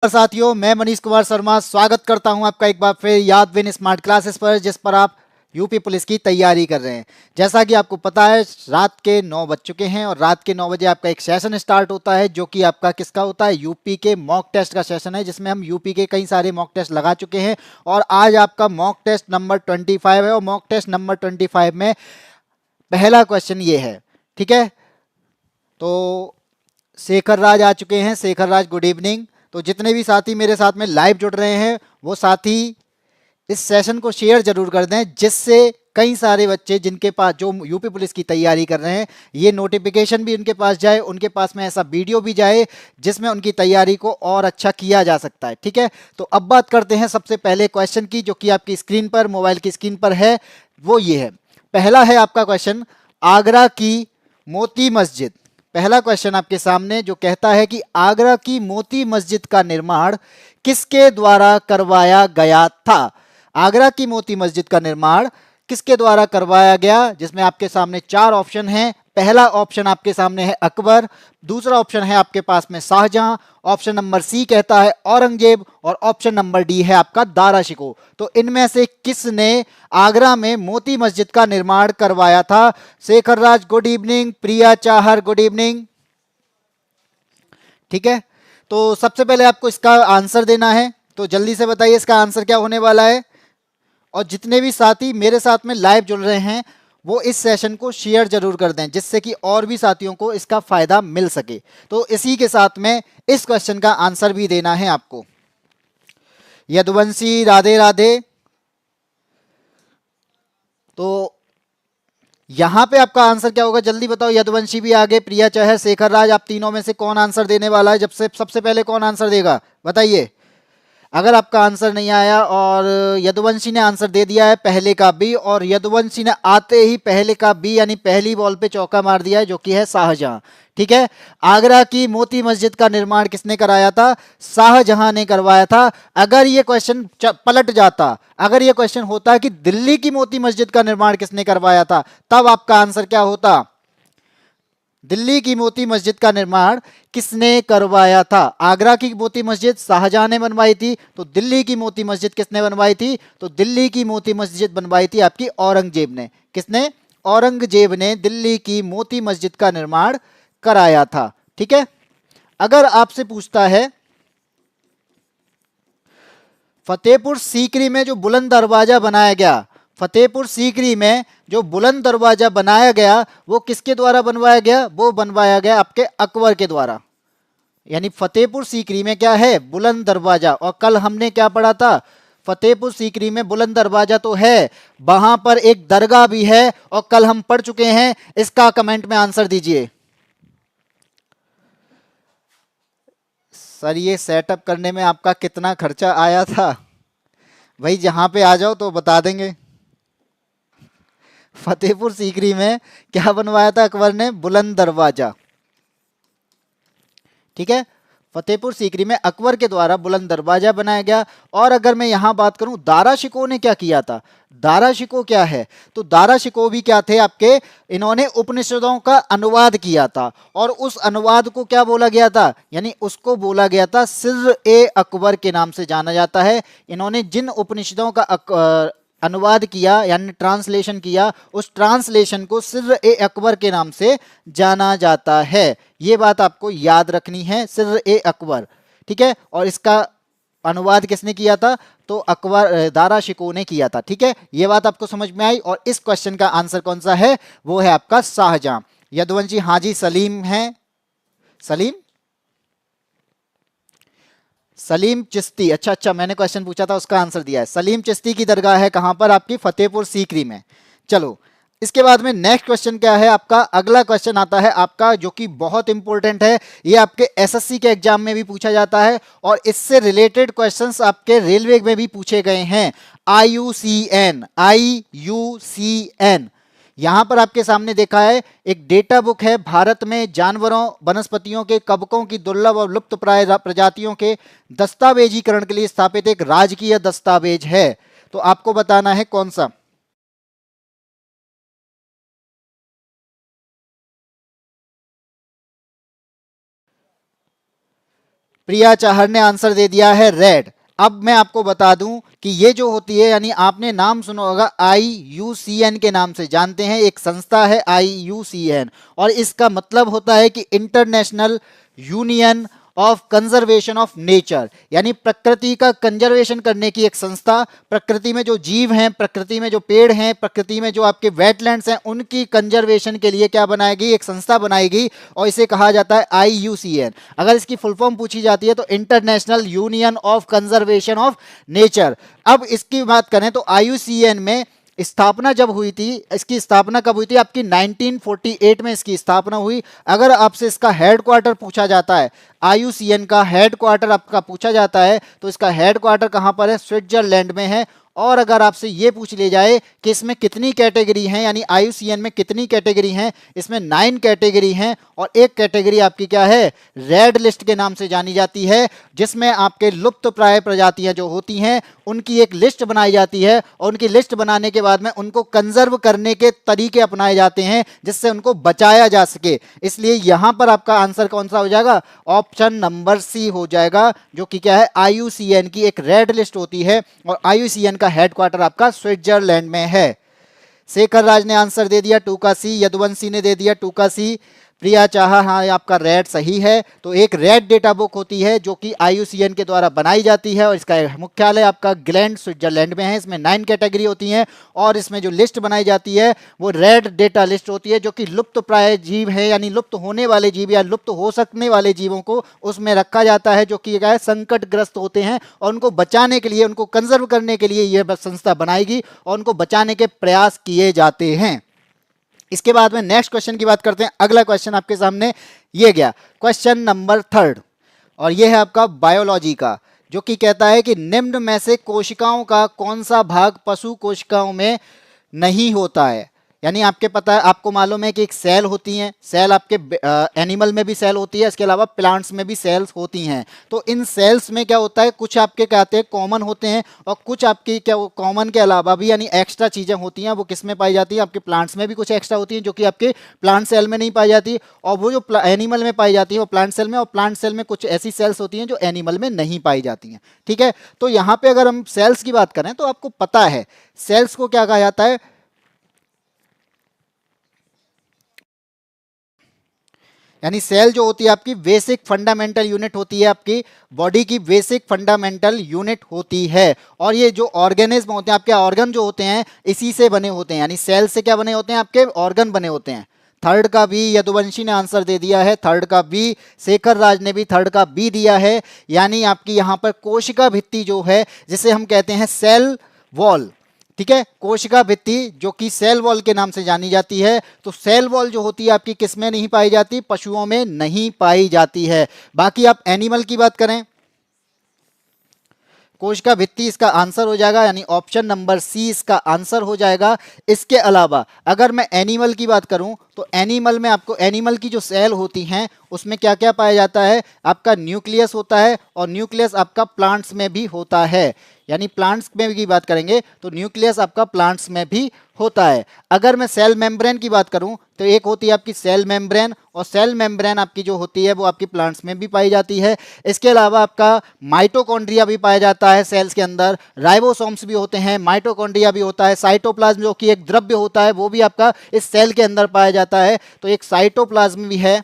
साथियों, मैं मनीष कुमार शर्मा स्वागत करता हूं आपका एक बार फिर याद विन स्मार्ट क्लासेस पर, जिस पर आप यूपी पुलिस की तैयारी कर रहे हैं। जैसा कि आपको पता है, रात के 9 बज चुके हैं और रात के 9 बजे आपका एक सेशन स्टार्ट होता है, जो कि आपका किसका होता है? यूपी के मॉक टेस्ट का सेशन है, जिसमें हम यूपी के कई सारे मॉक टेस्ट लगा चुके हैं। और आज आपका मॉक टेस्ट नंबर 25 है और मॉक टेस्ट नंबर 25 में पहला क्वेश्चन ये है। ठीक है, तो शेखर राज आ चुके हैं। शेखर राज, गुड इवनिंग। तो जितने भी साथी मेरे साथ में लाइव जुड़ रहे हैं, वो साथी इस सेशन को शेयर जरूर कर दें, जिससे कई सारे बच्चे जिनके पास, जो यूपी पुलिस की तैयारी कर रहे हैं, ये नोटिफिकेशन भी उनके पास जाए, उनके पास में ऐसा वीडियो भी जाए जिसमें उनकी तैयारी को और अच्छा किया जा सकता है। ठीक है, तो अब बात करते हैं सबसे पहले क्वेश्चन की, जो कि आपकी स्क्रीन पर, मोबाइल की स्क्रीन पर है। वो ये है, पहला है आपका क्वेश्चन, आगरा की मोती मस्जिद। पहला क्वेश्चन आपके सामने जो कहता है कि आगरा की मोती मस्जिद का निर्माण किसके द्वारा करवाया गया था? आगरा की मोती मस्जिद का निर्माण किसके द्वारा करवाया गया? जिसमें आपके सामने चार ऑप्शन हैं। पहला ऑप्शन आपके सामने है अकबर, दूसरा ऑप्शन है आपके पास में शाहजहां, ऑप्शन नंबर सी कहता है औरंगजेब, और ऑप्शन नंबर डी है आपका दारा शिकोह। तो इनमें से किसने आगरा में मोती मस्जिद का निर्माण करवाया था? शेखर राज, गुड इवनिंग। प्रिया चाहर, गुड इवनिंग। ठीक है, तो सबसे पहले आपको इसका आंसर देना है, तो जल्दी से बताइए इसका आंसर क्या होने वाला है। और जितने भी साथी मेरे साथ में लाइव जुड़ रहे हैं, वो इस सेशन को शेयर जरूर कर दें, जिससे कि और भी साथियों को इसका फायदा मिल सके। तो इसी के साथ में इस क्वेश्चन का आंसर भी देना है आपको। यदुवंशी, राधे राधे। तो यहां पे आपका आंसर क्या होगा, जल्दी बताओ। यदुवंशी भी आगे, प्रिया चहर, शेखर राज, आप तीनों में से कौन आंसर देने वाला है? जब से सबसे पहले कौन आंसर देगा, बताइए। अगर आपका आंसर नहीं आया और यदुवंशी ने आंसर दे दिया है पहले का बी, और यदुवंशी ने आते ही पहले का बी यानी पहली बॉल पे चौका मार दिया है, जो कि है शाहजहां। ठीक है, आगरा की मोती मस्जिद का निर्माण किसने कराया था? शाहजहां ने करवाया था। अगर ये क्वेश्चन पलट जाता, अगर ये क्वेश्चन होता कि दिल्ली की मोती मस्जिद का निर्माण किसने करवाया था, तब आपका आंसर क्या होता? दिल्ली की मोती मस्जिद का निर्माण किसने करवाया था? आगरा की मोती मस्जिद शाहजहां ने बनवाई थी, तो दिल्ली की मोती मस्जिद किसने बनवाई थी? तो दिल्ली की मोती मस्जिद बनवाई थी आपकी औरंगजेब ने। किसने? औरंगजेब ने दिल्ली की मोती मस्जिद का निर्माण कराया था। ठीक है, अगर आपसे पूछता है फतेहपुर सीकरी में जो बुलंद दरवाजा बनाया गया, फतेहपुर सीकरी में जो बुलंद दरवाजा बनाया गया, वो किसके द्वारा बनवाया गया? वो बनवाया गया आपके अकबर के द्वारा। यानी फतेहपुर सीकरी में क्या है? बुलंद दरवाजा। और कल हमने क्या पढ़ा था? फतेहपुर सीकरी में बुलंद दरवाजा तो है, वहां पर एक दरगाह भी है, और कल हम पढ़ चुके हैं। इसका कमेंट में आंसर दीजिए। सर, ये सेटअप करने में आपका कितना खर्चा आया था? भाई जहां पे आ जाओ तो बता देंगे। फतेहपुर सीकरी में क्या बनवाया था अकबर ने? बुलंद दरवाजा। ठीक है, फतेहपुर सीकरी में अकबर के द्वारा बुलंद दरवाजा बनाया गया। और अगर मैं यहां बात करूं दारा शिकोह ने क्या किया था, दारा शिकोह क्या है? तो दारा शिकोह भी क्या थे आपके? इन्होंने उपनिषदों का अनुवाद किया था, और उस अनुवाद को क्या बोला गया था? यानी उसको बोला गया था सिर्र ए अकबर के नाम से जाना जाता है। इन्होंने जिन उपनिषदों का अनुवाद किया यानी ट्रांसलेशन किया, उस ट्रांसलेशन को सिर्र ए अकबर के नाम से जाना जाता है। ये बात आपको याद रखनी है, सिर्र ए अकबर। ठीक है, और इसका अनुवाद किसने किया था? तो अकबर, दारा शिकोह ने किया था। ठीक है, ये बात आपको समझ में आई। और इस क्वेश्चन का आंसर कौन सा है? वो है आपका शाहजहां। यदुवंशी हाजी सलीम है, सलीम, सलीम चिश्ती। अच्छा अच्छा, मैंने क्वेश्चन पूछा था, उसका आंसर दिया है। सलीम चिश्ती की दरगाह है कहां पर? आपकी फतेहपुर सीकरी में। चलो, इसके बाद में नेक्स्ट क्वेश्चन क्या है आपका? अगला क्वेश्चन आता है आपका, जो कि बहुत इंपॉर्टेंट है। ये आपके एसएससी के एग्जाम में भी पूछा जाता है, और इससे रिलेटेड क्वेश्चंस आपके रेलवे में भी पूछे गए हैं। IUCN, IUCN। यहां पर आपके सामने देखा है एक डेटा बुक है, भारत में जानवरों, वनस्पतियों के, कवकों की दुर्लभ और लुप्त प्राय प्रजातियों के दस्तावेजीकरण के लिए स्थापित एक राजकीय दस्तावेज है। तो आपको बताना है कौन सा। प्रिया चाहर ने आंसर दे दिया है रेड। अब मैं आपको बता दूं कि ये जो होती है, यानी आपने नाम सुना होगा IUCN के नाम से, जानते हैं, एक संस्था है IUCN, और इसका मतलब होता है कि international union of conservation of nature, यानी प्रकृति का कंजर्वेशन करने की एक संस्था। प्रकृति में जो जीव हैं, प्रकृति में जो पेड़ हैं, प्रकृति में जो आपके वेटलैंड्स हैं, उनकी कंजर्वेशन के लिए क्या बनाएगी, एक संस्था बनाएगी, और इसे कहा जाता है IUCN। अगर इसकी फुल फॉर्म पूछी जाती है तो international union of conservation of nature. अब इसकी बात करें तो IUCN में स्थापना जब हुई थी, इसकी स्थापना कब हुई थी, आपकी 1948 में इसकी स्थापना हुई। अगर आपसे इसका हेडक्वार्टर पूछा जाता है, IUCN का हेडक्वार्टर आपका पूछा जाता है, तो इसका हेडक्वार्टर कहां पर है, स्विट्जरलैंड में है। और अगर आपसे ये पूछ ले जाए कि इसमें कितनी कैटेगरी हैं, यानी IUCN में कितनी कैटेगरी हैं, इसमें 9 कैटेगरी हैं, और एक कैटेगरी आपकी क्या है, रेड लिस्ट के नाम से जानी जाती है, जिसमें आपके लुप्त प्राय प्रजातियां जो होती हैं उनकी एक लिस्ट बनाई जाती है, और उनकी लिस्ट बनाने के बाद में उनको कंजर्व करने के तरीके अपनाए जाते हैं जिससे उनको बचाया जा सके। इसलिए यहां पर आपका आंसर कौन सा हो जाएगा, ऑप्शन नंबर सी हो जाएगा, जो कि क्या है, IUCN की एक रेड लिस्ट होती है, और IUCN का हेडक्वार्टर आपका स्विट्जरलैंड में है। शेखर राज ने आंसर दे दिया 2 का सी, यदुवंशी ने दे दिया 2 का सी, प्रिया चाहा, हाँ आपका रेड सही है। तो एक रेड डेटा बुक होती है जो कि IUCN के द्वारा बनाई जाती है, और इसका मुख्यालय आपका ग्लैंड स्विट्जरलैंड में है। इसमें 9 कैटेगरी होती हैं, और इसमें जो लिस्ट बनाई जाती है वो रेड डेटा लिस्ट होती है, जो कि लुप्त प्राय जीव है, यानी लुप्त होने वाले जीव या लुप्त हो सकने वाले जीवों को उसमें रखा जाता है, जो कि क्या है, संकटग्रस्त होते हैं, और उनको बचाने के लिए, उनको कंजर्व करने के लिए यह संस्था बनाएगी, और उनको बचाने के प्रयास किए जाते हैं। इसके बाद में नेक्स्ट क्वेश्चन की बात करते हैं। अगला क्वेश्चन आपके सामने ये गया, क्वेश्चन नंबर 3, और ये है आपका बायोलॉजी का, जो कि कहता है कि निम्न में से कोशिकाओं का कौन सा भाग पशु कोशिकाओं में नहीं होता है। यानी आपके पता है, आपको मालूम है कि एक सेल होती हैं, सेल आपके एनिमल में भी सेल होती है, इसके अलावा प्लांट्स में भी सेल्स होती हैं। तो इन सेल्स में क्या होता है, कुछ आपके कहते हैं कॉमन होते हैं, और कुछ आपकी क्या कॉमन के अलावा भी यानी एक्स्ट्रा चीज़ें होती हैं, वो किस में पाई जाती हैं, आपके प्लांट्स में भी कुछ एक्स्ट्रा होती हैं जो कि आपके प्लांट सेल में नहीं पाई जाती, और वो जो एनिमल में पाई जाती है वो प्लांट सेल में, और प्लांट सेल में कुछ ऐसी सेल्स होती हैं जो एनिमल में नहीं पाई जाती हैं। ठीक है, तो यहाँ पे अगर हम सेल्स की बात करें तो आपको पता है सेल्स को क्या कहा जाता है, यानी सेल जो होती है आपकी बेसिक फंडामेंटल यूनिट होती है, आपकी बॉडी की बेसिक फंडामेंटल यूनिट होती है। और ये जो ऑर्गेनिज्म होते हैं, आपके ऑर्गन जो होते हैं इसी से बने होते हैं, यानी सेल से क्या बने होते हैं, आपके ऑर्गन बने होते हैं। 3rd का बी यदुवंशी ने आंसर दे दिया है, 3rd का बी, शेखर राज ने भी 3rd का बी दिया है। यानी आपकी यहाँ पर कोशिका भित्ति जो है, जिसे हम कहते हैं सेल वॉल, ठीक है, कोशिका भित्ति जो कि सेल वॉल के नाम से जानी जाती है। तो सेल वॉल जो होती है आपकी किस में नहीं पाई जाती, पशुओं में नहीं पाई जाती है। बाकी आप एनिमल की बात करें, कोशिका भित्ति इसका आंसर हो जाएगा, यानी ऑप्शन नंबर सी इसका आंसर हो जाएगा। इसके अलावा अगर मैं एनिमल की बात करूं तो एनिमल में आपको एनिमल की जो सेल होती हैं उसमें क्या क्या पाया जाता है, आपका न्यूक्लियस होता है, और न्यूक्लियस आपका प्लांट्स में भी होता है। यानी प्लांट्स में भी बात करेंगे तो न्यूक्लियस आपका प्लांट्स में भी होता है। अगर मैं सेल मेम्ब्रेन की बात करूं तो एक होती है आपकी सेल मेम्ब्रेन, और सेल मेम्ब्रेन आपकी जो होती है वो आपकी प्लांट्स में भी पाई जाती है। इसके अलावा आपका माइटोकॉन्ड्रिया भी पाया जाता है सेल्स के अंदर, राइबोसोम्स भी होते हैं, माइटोकॉन्ड्रिया भी होता है, साइटोप्लाज्म जो कि एक द्रव्य होता है वो भी आपका इस सेल के अंदर पाया जाता है। तो एक साइटोप्लाज्म भी है,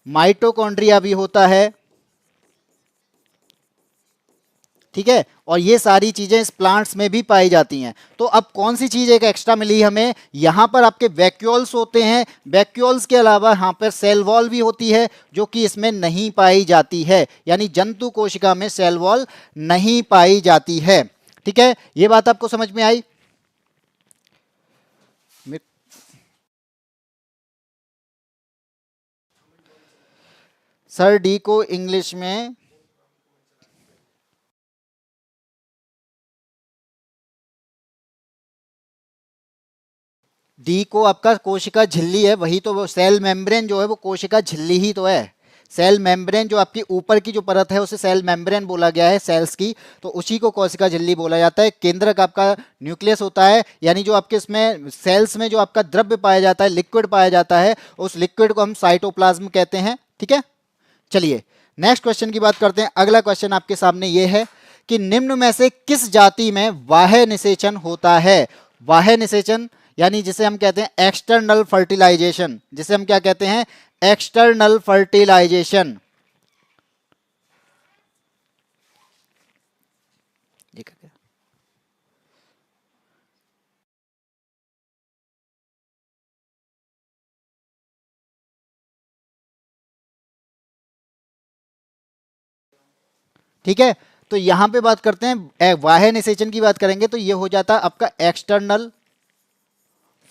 माइटोकॉन्ड्रिया भी होता है, ठीक है, और ये सारी चीजें इस प्लांट्स में भी पाई जाती हैं। तो अब कौन सी चीज एक एक्स्ट्रा मिली हमें, यहां पर आपके वैक्यूल्स होते हैं, वैक्यूल्स के अलावा यहां पर सेल वॉल भी होती है जो कि इसमें नहीं पाई जाती है, यानी जंतु कोशिका में सेल वॉल नहीं पाई जाती है। ठीक है, ये बात आपको समझ में आई। सर डी को इंग्लिश में डी को आपका कोशिका झिल्ली है, वही तो वो सेल मेम्ब्रेन जो है वो कोशिका झिल्ली ही तो है। सेल मेम्ब्रेन जो आपकी ऊपर की जो परत है उसे सेल मेम्ब्रेन बोला गया है सेल्स की, तो उसी को कोशिका झिल्ली बोला जाता है। केंद्रक आपका न्यूक्लियस होता है, यानी जो आपके इसमें सेल्स में जो आपका द्रव्य पाया जाता है, लिक्विड पाया जाता है, उस लिक्विड को हम साइटोप्लाज्म कहते हैं। ठीक है, चलिए नेक्स्ट क्वेश्चन की बात करते हैं। अगला क्वेश्चन आपके सामने ये है कि निम्न में से किस जाति में बाह्य निषेचन होता है। बाह्य निषेचन यानी जिसे हम कहते हैं एक्सटर्नल फर्टिलाइजेशन, जिसे हम क्या कहते हैं, एक्सटर्नल फर्टिलाइजेशन। ठीक है, तो यहां पे बात करते हैं बाह्य निषेचन की बात करेंगे तो ये हो जाता है आपका एक्सटर्नल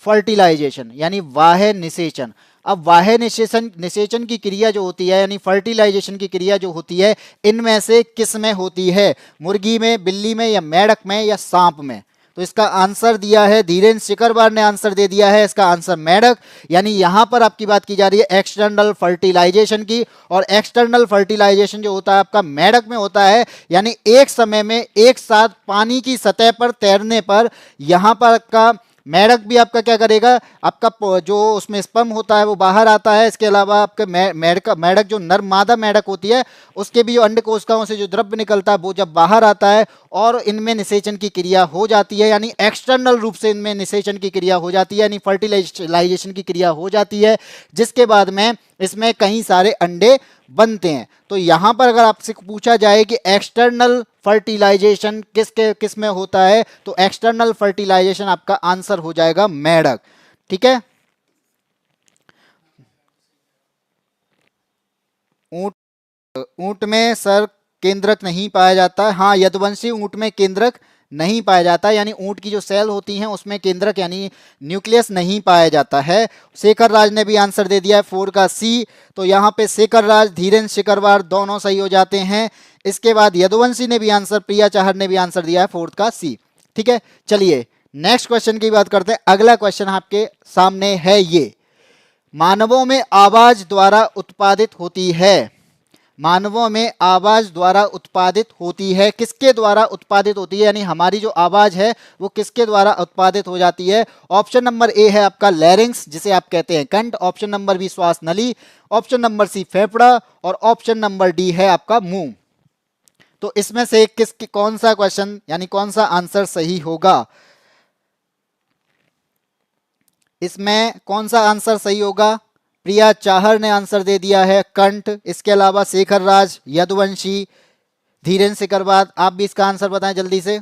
फर्टिलाइजेशन यानी बाह्य निषेचन। अब बाह्य निषेचन निषेचन की क्रिया जो होती है यानी फर्टिलाइजेशन की क्रिया जो होती है इनमें से किस में होती है, मुर्गी में, बिल्ली में, या मेढक में, या सांप में। तो इसका आंसर दिया है धीरेन्द्र शिकरवार ने, आंसर दे दिया है इसका आंसर मेढक। यानी यहां पर आपकी बात की जा रही है एक्सटर्नल फर्टिलाइजेशन की, और एक्सटर्नल फर्टिलाइजेशन जो होता है आपका मेढक में होता है। यानी एक समय में एक साथ पानी की सतह पर तैरने पर यहां पर आपका मेढक भी आपका क्या करेगा, आपका जो उसमें स्पर्म होता है वो बाहर आता है। इसके अलावा आपके मेढक जो नर मादा मेढक होती है उसके भी जो अंड कोशिकाओं से जो द्रव्य निकलता है वो जब बाहर आता है और इनमें निषेचन की क्रिया हो जाती है, यानी एक्सटर्नल रूप से इनमें निषेचन की क्रिया हो जाती है, यानी फर्टिलाइजेशन की क्रिया हो जाती है, जिसके बाद में इसमें कई सारे अंडे बनते हैं। तो यहां पर अगर आपसे पूछा जाए कि एक्सटर्नल फर्टिलाइजेशन किस में होता है तो एक्सटर्नल फर्टिलाइजेशन आपका आंसर हो जाएगा मेढक। ठीक है, ऊंट, ऊंट में सर केंद्रक नहीं पाया जाता है। हाँ, यदुवंशी ऊंट में केंद्रक नहीं पाया जाता, यानी ऊंट की जो सेल होती हैं उसमें केंद्रक यानी न्यूक्लियस नहीं पाया जाता है। शेखर राज ने भी आंसर दे दिया है 4 का सी। तो यहाँ पे शेखर राज, धीरेन्द्र शिकरवार दोनों सही हो जाते हैं। इसके बाद यदुवंशी ने भी आंसर, प्रिया चाहर ने भी आंसर दिया है 4 का सी। ठीक है, चलिए नेक्स्ट क्वेश्चन की बात करते हैं। अगला क्वेश्चन आपके सामने है ये, मानवों में आवाज द्वारा उत्पादित होती है। मानवों में आवाज द्वारा उत्पादित होती है, किसके द्वारा उत्पादित होती है, यानी हमारी जो आवाज है वो किसके द्वारा उत्पादित हो जाती है। ऑप्शन नंबर ए है आपका लैरिंक्स, जिसे आप कहते हैं कंठ। ऑप्शन नंबर बी श्वास नली। ऑप्शन नंबर सी फेफड़ा। और ऑप्शन नंबर डी है आपका मुंह। तो इसमें से कौन सा क्वेश्चन यानी कौन सा आंसर सही होगा, इसमें कौन सा आंसर सही होगा। प्रिया चाहर ने आंसर दे दिया है कंठ। इसके अलावा शेखर राज, यदुवंशी, धीरेन्द्र शिकरवार, आप भी इसका आंसर बताएं जल्दी से।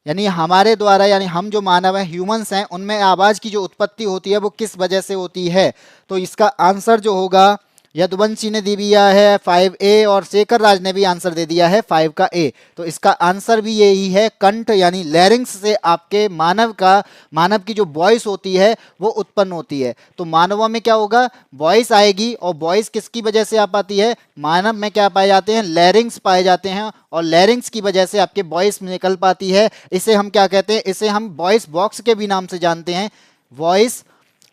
यानी हमारे द्वारा, यानी हम जो मानव हैं, ह्यूमंस हैं, उनमें आवाज की जो उत्पत्ति होती है वो किस वजह से होती है। तो इसका आंसर जो होगा, यदुवंशी ने दे दिया है 5A और शेखर राज ने भी आंसर दे दिया है 5 का ए। तो इसका आंसर भी यही है कंठ, यानी लैरिंग्स से आपके मानव की जो वॉइस होती है वो उत्पन्न होती है। तो मानवों में क्या होगा, वॉइस आएगी, और वॉइस किसकी वजह से आ पाती है, मानव में क्या पाए जाते हैं, लैरिंग्स पाए जाते हैं, और लैरिंग्स की वजह से आपके वॉइस निकल पाती है। इसे हम क्या कहते हैं, इसे हम वॉइस बॉक्स के भी नाम से जानते हैं, वॉइस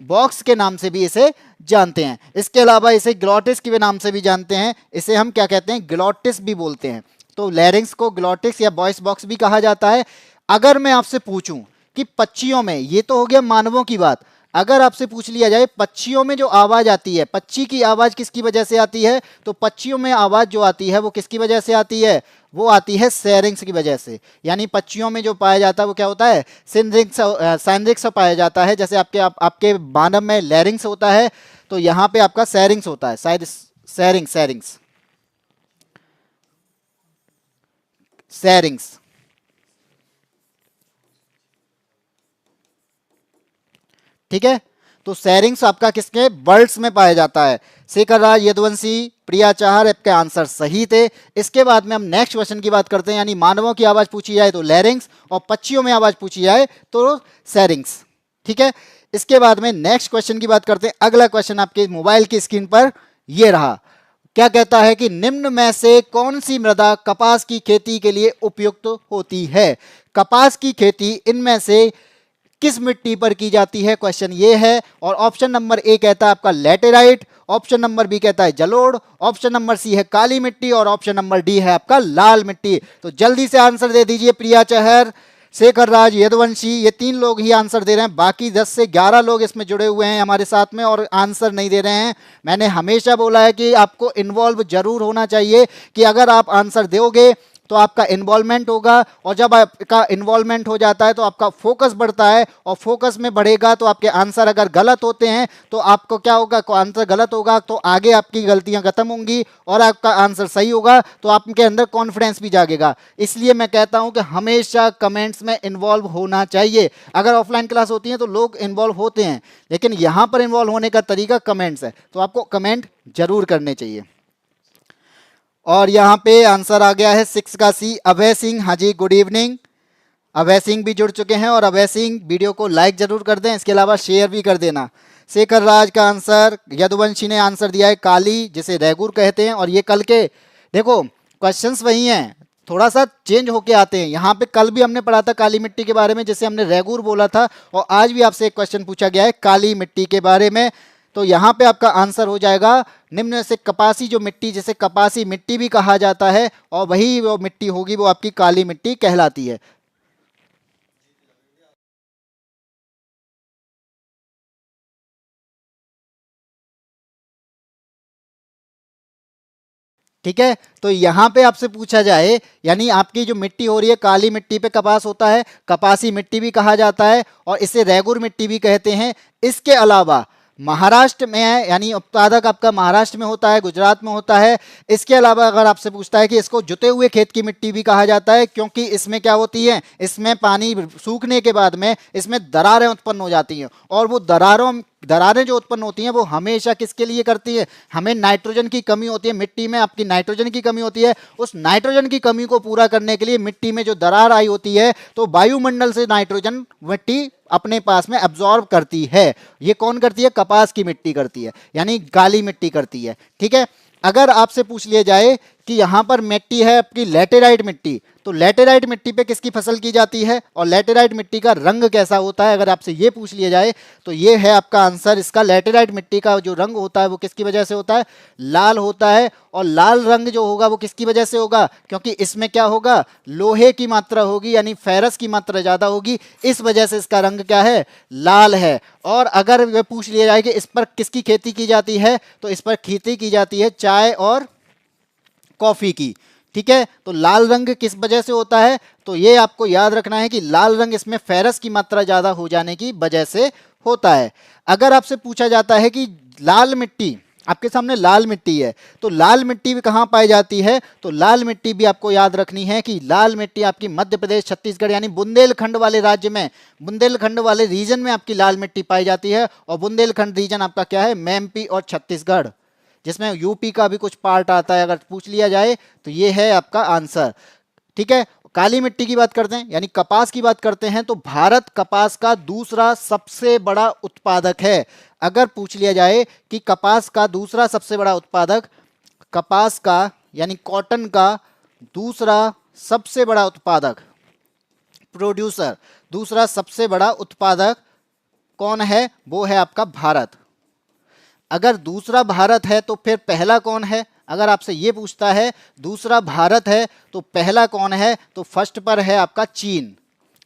बॉक्स के नाम से भी इसे जानते हैं। इसके अलावा इसे ग्लॉटिस के नाम से भी जानते हैं, इसे हम क्या कहते हैं, ग्लॉटिस भी बोलते हैं। तो लैरिंग्स को ग्लॉटिस या वॉइस बॉक्स भी कहा जाता है। अगर मैं आपसे पूछूं कि पक्षियों में, ये तो हो गया मानवों की बात, अगर आपसे पूछ लिया जाए पक्षियों में जो आवाज आती है, पक्षी की आवाज किसकी वजह से आती है, तो पक्षियों में आवाज जो आती है वो किसकी वजह से आती है, वो आती है सैरिंग्स की वजह से। यानी पक्षियों में जो पाया जाता है वो क्या होता है, सैंड्रिक्स पाया जाता है। जैसे आपके मानव में लैरिंग्स होता है, तो यहाँ पे आपका सैरिंग्स होता है, शायद सैरिंग्स। ठीक है, तो सैरिंग्स आपका किसके, बर्ड्स में पाया जाता है। शेखर राज, यदुवंशी, प्रिया चाहर आपके आंसर सही थे। इसके बाद में हम नेक्स्ट क्वेश्चन की बात करते हैं, यानी मानवों की आवाज पूछी जाए तो लैरिंग्स, और पक्षियों में आवाज पूछी जाए तो सैरिंग्स। ठीक है, इसके बाद में नेक्स्ट क्वेश्चन की बात करते हैं। अगला क्वेश्चन आपके मोबाइल की स्क्रीन पर ये रहा, क्या कहता है कि निम्न में से कौन सी मृदा कपास की खेती के लिए उपयुक्त होती है। कपास की खेती इनमें से किस मिट्टी पर की जाती है, क्वेश्चन ये है। और ऑप्शन नंबर ए कहता है आपका लैटेराइट, ऑप्शन नंबर बी कहता है जलोढ़, ऑप्शन नंबर सी है काली मिट्टी, और ऑप्शन नंबर डी है आपका लाल मिट्टी। तो जल्दी से आंसर दे दीजिए प्रिया चहर, शेखर राज, यदुवंशी, ये 3 लोग ही आंसर दे रहे हैं। बाकी 10 से 11 लोग इसमें जुड़े हुए हैं हमारे साथ में और आंसर नहीं दे रहे हैं। मैंने हमेशा बोला है कि आपको इन्वॉल्व जरूर होना चाहिए, कि अगर आप आंसर दोगे तो आपका इन्वॉल्वमेंट होगा, और जब आपका इन्वॉल्वमेंट हो जाता है तो आपका फोकस बढ़ता है, और फोकस में बढ़ेगा तो आपके आंसर अगर गलत होते हैं तो आपको क्या होगा, आंसर गलत होगा तो आगे आपकी गलतियां खत्म होंगी, और आपका आंसर सही होगा तो आपके अंदर कॉन्फिडेंस भी जागेगा। इसलिए मैं कहता हूं कि हमेशा कमेंट्स में इन्वॉल्व होना चाहिए। अगर ऑफलाइन क्लास होती है तो लोग इन्वॉल्व होते हैं, लेकिन यहां पर इन्वॉल्व होने का तरीका कमेंट्स है, तो आपको कमेंट जरूर करने चाहिए। और यहाँ पे आंसर आ गया है 6 का सी, अभय सिंह। हाँ जी, गुड इवनिंग। अभय सिंह भी जुड़ चुके हैं, और अभय सिंह वीडियो को लाइक जरूर कर दें, इसके अलावा शेयर भी कर देना। शेखर राज का आंसर, यदुवंशी ने आंसर दिया है काली, जिसे रेगुर कहते हैं। और ये कल के देखो क्वेश्चंस वही हैं, थोड़ा सा चेंज होके आते हैं। यहाँ पे कल भी हमने पढ़ा था काली मिट्टी के बारे में, जिसे हमने रेगुर बोला था, और आज भी आपसे एक क्वेश्चन पूछा गया है काली मिट्टी के बारे में। तो यहाँ पे आपका आंसर हो जाएगा निम्न से कपासी जो मिट्टी, जिसे कपासी मिट्टी भी कहा जाता है, और वही वो मिट्टी होगी वो आपकी काली मिट्टी कहलाती है। ठीक है, तो यहां पे आपसे पूछा जाए, यानी आपकी जो मिट्टी हो रही है काली मिट्टी पे कपास होता है, कपासी मिट्टी भी कहा जाता है, और इसे रेगुर मिट्टी भी कहते हैं। इसके अलावा महाराष्ट्र में है, यानी उत्पादक आपका महाराष्ट्र में होता है, गुजरात में होता है। इसके अलावा अगर आपसे पूछता है कि इसको जुते हुए खेत की मिट्टी भी कहा जाता है, क्योंकि इसमें क्या होती है, इसमें पानी सूखने के बाद में इसमें दरारें उत्पन्न हो जाती हैं, और वो दरारें जो उत्पन्न होती हैं वो हमेशा किसके लिए करती है, हमें नाइट्रोजन की कमी होती है, मिट्टी में आपकी नाइट्रोजन की कमी होती है। उस नाइट्रोजन की कमी को पूरा करने के लिए मिट्टी में जो दरार आई होती है, तो वायुमंडल से नाइट्रोजन मिट्टी अपने पास में एब्जॉर्ब करती है। ये कौन करती है, कपास की मिट्टी करती है, यानी काली मिट्टी करती है। ठीक है, अगर आपसे पूछ लिया जाए कि यहां पर मिट्टी है आपकी लैटेराइट मिट्टी, तो लैटेराइट मिट्टी पे किसकी फसल की जाती है और लैटेराइट मिट्टी का रंग कैसा होता है, अगर आपसे ये पूछ लिया जाए तो ये है आपका आंसर। इसका लैटेराइट मिट्टी का जो रंग होता है वो किसकी वजह से होता है, लाल होता है। और लाल रंग जो होगा वो किसकी वजह से होगा, क्योंकि इसमें क्या होगा, लोहे की मात्रा होगी, यानी फेरस की मात्रा ज्यादा होगी, इस वजह से इसका रंग क्या है, लाल है। और अगर वे पूछ लिया जाए कि इस पर किसकी खेती की जाती है, तो इस पर खेती की जाती है चाय और कॉफी की। ठीक है, तो लाल रंग किस वजह से होता है, तो ये आपको याद रखना है कि लाल रंग इसमें फेरस की मात्रा ज्यादा हो जाने की वजह से होता है। अगर आपसे पूछा जाता है कि लाल मिट्टी, आपके सामने लाल मिट्टी है, तो लाल मिट्टी भी कहाँ पाई जाती है, तो लाल मिट्टी भी आपको याद रखनी है कि लाल मिट्टी आपकी मध्य प्रदेश, छत्तीसगढ़, यानी बुंदेलखंड वाले राज्य में, बुंदेलखंड वाले रीजन में आपकी लाल मिट्टी पाई जाती है। और बुंदेलखंड रीजन आपका क्या है, एमपी और छत्तीसगढ़, जिसमें यूपी का भी कुछ पार्ट आता है, अगर पूछ लिया जाए तो ये है आपका आंसर। ठीक है, काली मिट्टी की बात करते हैं, यानी कपास की बात करते हैं, तो भारत कपास का दूसरा सबसे बड़ा उत्पादक है। अगर पूछ लिया जाए कि कपास का दूसरा सबसे बड़ा उत्पादक, कपास का यानी कॉटन का दूसरा सबसे बड़ा उत्पादक, प्रोड्यूसर, दूसरा सबसे बड़ा उत्पादक कौन है, वो है आपका भारत। अगर दूसरा भारत है तो फिर पहला कौन है, अगर आपसे ये पूछता है दूसरा भारत है तो पहला कौन है, तो फर्स्ट पर है आपका चीन।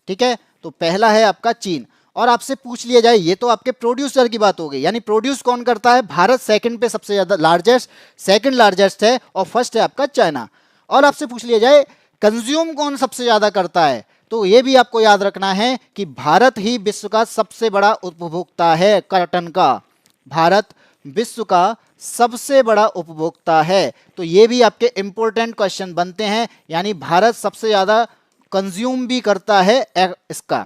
ठीक है, तो पहला है आपका चीन। और आपसे पूछ लिया जाए, ये तो आपके प्रोड्यूसर की बात हो गई, यानी प्रोड्यूस कौन करता है, भारत सेकंड पे सबसे ज्यादा लार्जेस्ट, सेकंड लार्जेस्ट है, और फर्स्ट है आपका चाइना। और आपसे पूछ लिया जाए कंज्यूम कौन सबसे ज्यादा करता है, तो ये भी आपको याद रखना है कि भारत ही विश्व का सबसे बड़ा उपभोक्ता है कॉटन का। भारत विश्व का सबसे बड़ा उपभोक्ता है, तो ये भी आपके इंपॉर्टेंट क्वेश्चन बनते हैं, यानी भारत सबसे ज्यादा कंज्यूम भी करता है इसका,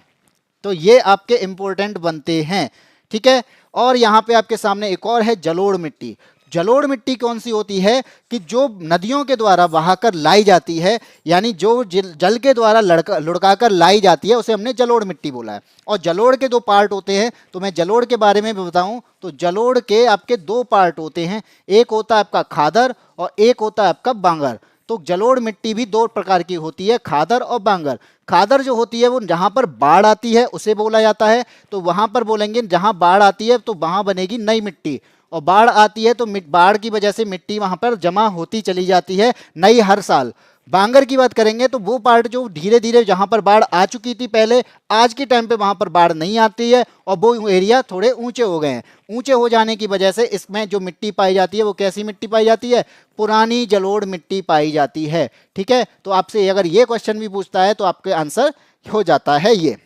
तो ये आपके इंपॉर्टेंट बनते हैं। ठीक है, और यहाँ पे आपके सामने एक और है जलोढ़ मिट्टी। जलोढ़ मिट्टी कौन सी होती है कि जो नदियों के द्वारा बहाकर लाई जाती है, यानी जो जल के द्वारा लुढ़काकर लाई जाती है, उसे हमने जलोढ़ मिट्टी बोला है। और जलोढ़ के दो पार्ट होते हैं, तो मैं जलोढ़ के बारे में बताऊं तो जलोढ़ के आपके दो पार्ट होते हैं, एक होता है आपका खादर और एक होता है आपका बांगर। तो जलोढ़ मिट्टी भी दो प्रकार की होती है, खादर और बांगर। खादर जो होती है वो जहां पर बाढ़ आती है उसे बोला जाता है, तो वहां पर बोलेंगे जहां बाढ़ आती है तो वहां बनेगी नई मिट्टी, और बाढ़ आती है तो बाढ़ की वजह से मिट्टी वहां पर जमा होती चली जाती है नई हर साल। बांगर की बात करेंगे तो वो पार्ट जो धीरे धीरे जहां पर बाढ़ आ चुकी थी पहले, आज के टाइम पे वहां पर बाढ़ नहीं आती है और वो एरिया थोड़े ऊंचे हो गए हैं। ऊंचे हो जाने की वजह से इसमें जो मिट्टी पाई जाती है वो कैसी मिट्टी पाई जाती है? पुरानी जलोढ़ मिट्टी पाई जाती है। ठीक है, तो आपसे अगर ये क्वेश्चन भी पूछता है तो आपके आंसर हो जाता है ये।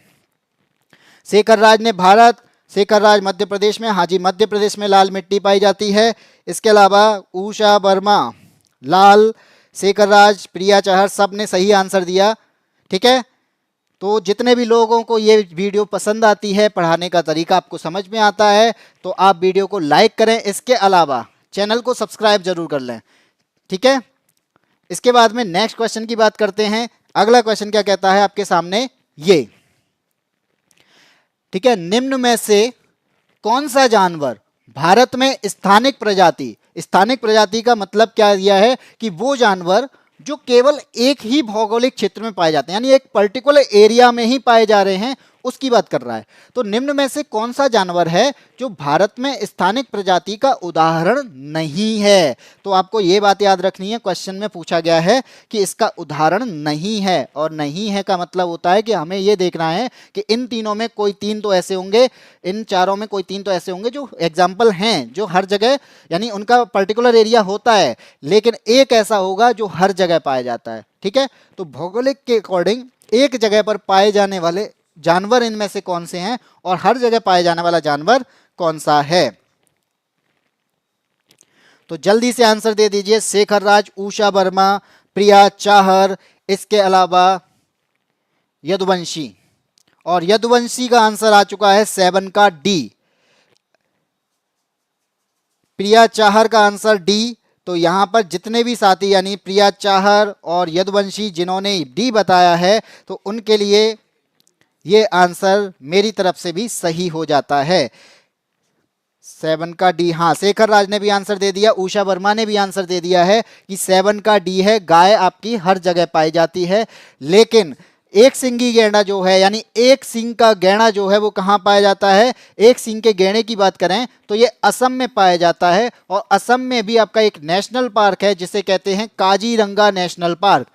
शेखर राज ने भारत, शेखर राज मध्य प्रदेश में, हाँ जी मध्य प्रदेश में लाल मिट्टी पाई जाती है। इसके अलावा उषा वर्मा, लाल, शेखर राज, प्रिया चाहर, सब ने सही आंसर दिया। ठीक है, तो जितने भी लोगों को ये वीडियो पसंद आती है, पढ़ाने का तरीका आपको समझ में आता है, तो आप वीडियो को लाइक करें। इसके अलावा चैनल को सब्सक्राइब जरूर कर लें। ठीक है, इसके बाद में नेक्स्ट क्वेश्चन की बात करते हैं। अगला क्वेश्चन क्या कहता है आपके सामने ये। ठीक है, निम्न में से कौन सा जानवर भारत में स्थानिक प्रजाति, स्थानिक प्रजाति का मतलब क्या दिया है कि वो जानवर जो केवल एक ही भौगोलिक क्षेत्र में पाए जाते हैं, यानी एक पर्टिकुलर एरिया में ही पाए जा रहे हैं, उसकी बात कर रहा है। तो निम्न में से कौन सा जानवर है जो भारत में स्थानिक प्रजाति का उदाहरण नहीं है? तो आपको ये बात याद रखनी है, क्वेश्चन में पूछा गया है कि इसका उदाहरण नहीं है, और नहीं है का मतलब होता है कि हमें ये देखना है कि इन तीनों में कोई तीन तो ऐसे होंगे, इन चारों में कोई तीन तो ऐसे होंगे जो एग्जाम्पल हैं, जो हर जगह यानी उनका पर्टिकुलर एरिया होता है, लेकिन एक ऐसा होगा जो हर जगह पाया जाता है। ठीक है, तो भौगोलिक के अकॉर्डिंग एक जगह पर पाए जाने वाले जानवर इनमें से कौन से हैं और हर जगह पाए जाने वाला जानवर कौन सा है? तो जल्दी से आंसर दे दीजिए। शेखर राज, उषा वर्मा, प्रिया चाहर, इसके अलावा यदुवंशी, और यदुवंशी का आंसर आ चुका है 7 का डी। प्रिया चाहर का आंसर डी। तो यहां पर जितने भी साथी यानी प्रिया चाहर और यदुवंशी जिन्होंने डी बताया है, तो उनके लिए ये आंसर मेरी तरफ से भी सही हो जाता है। 7 का डी, हाँ शेखर राज ने भी आंसर दे दिया, उषा वर्मा ने भी आंसर दे दिया है कि 7 का डी है, गाय आपकी हर जगह पाई जाती है। लेकिन एक सिंगी गैंडा जो है, यानी एक सिंग का गैंडा जो है वो कहाँ पाया जाता है? एक सिंग के गैंडे की बात करें तो ये असम में पाया जाता है, और असम में भी आपका एक नेशनल पार्क है जिसे कहते हैं काजीरंगा नेशनल पार्क।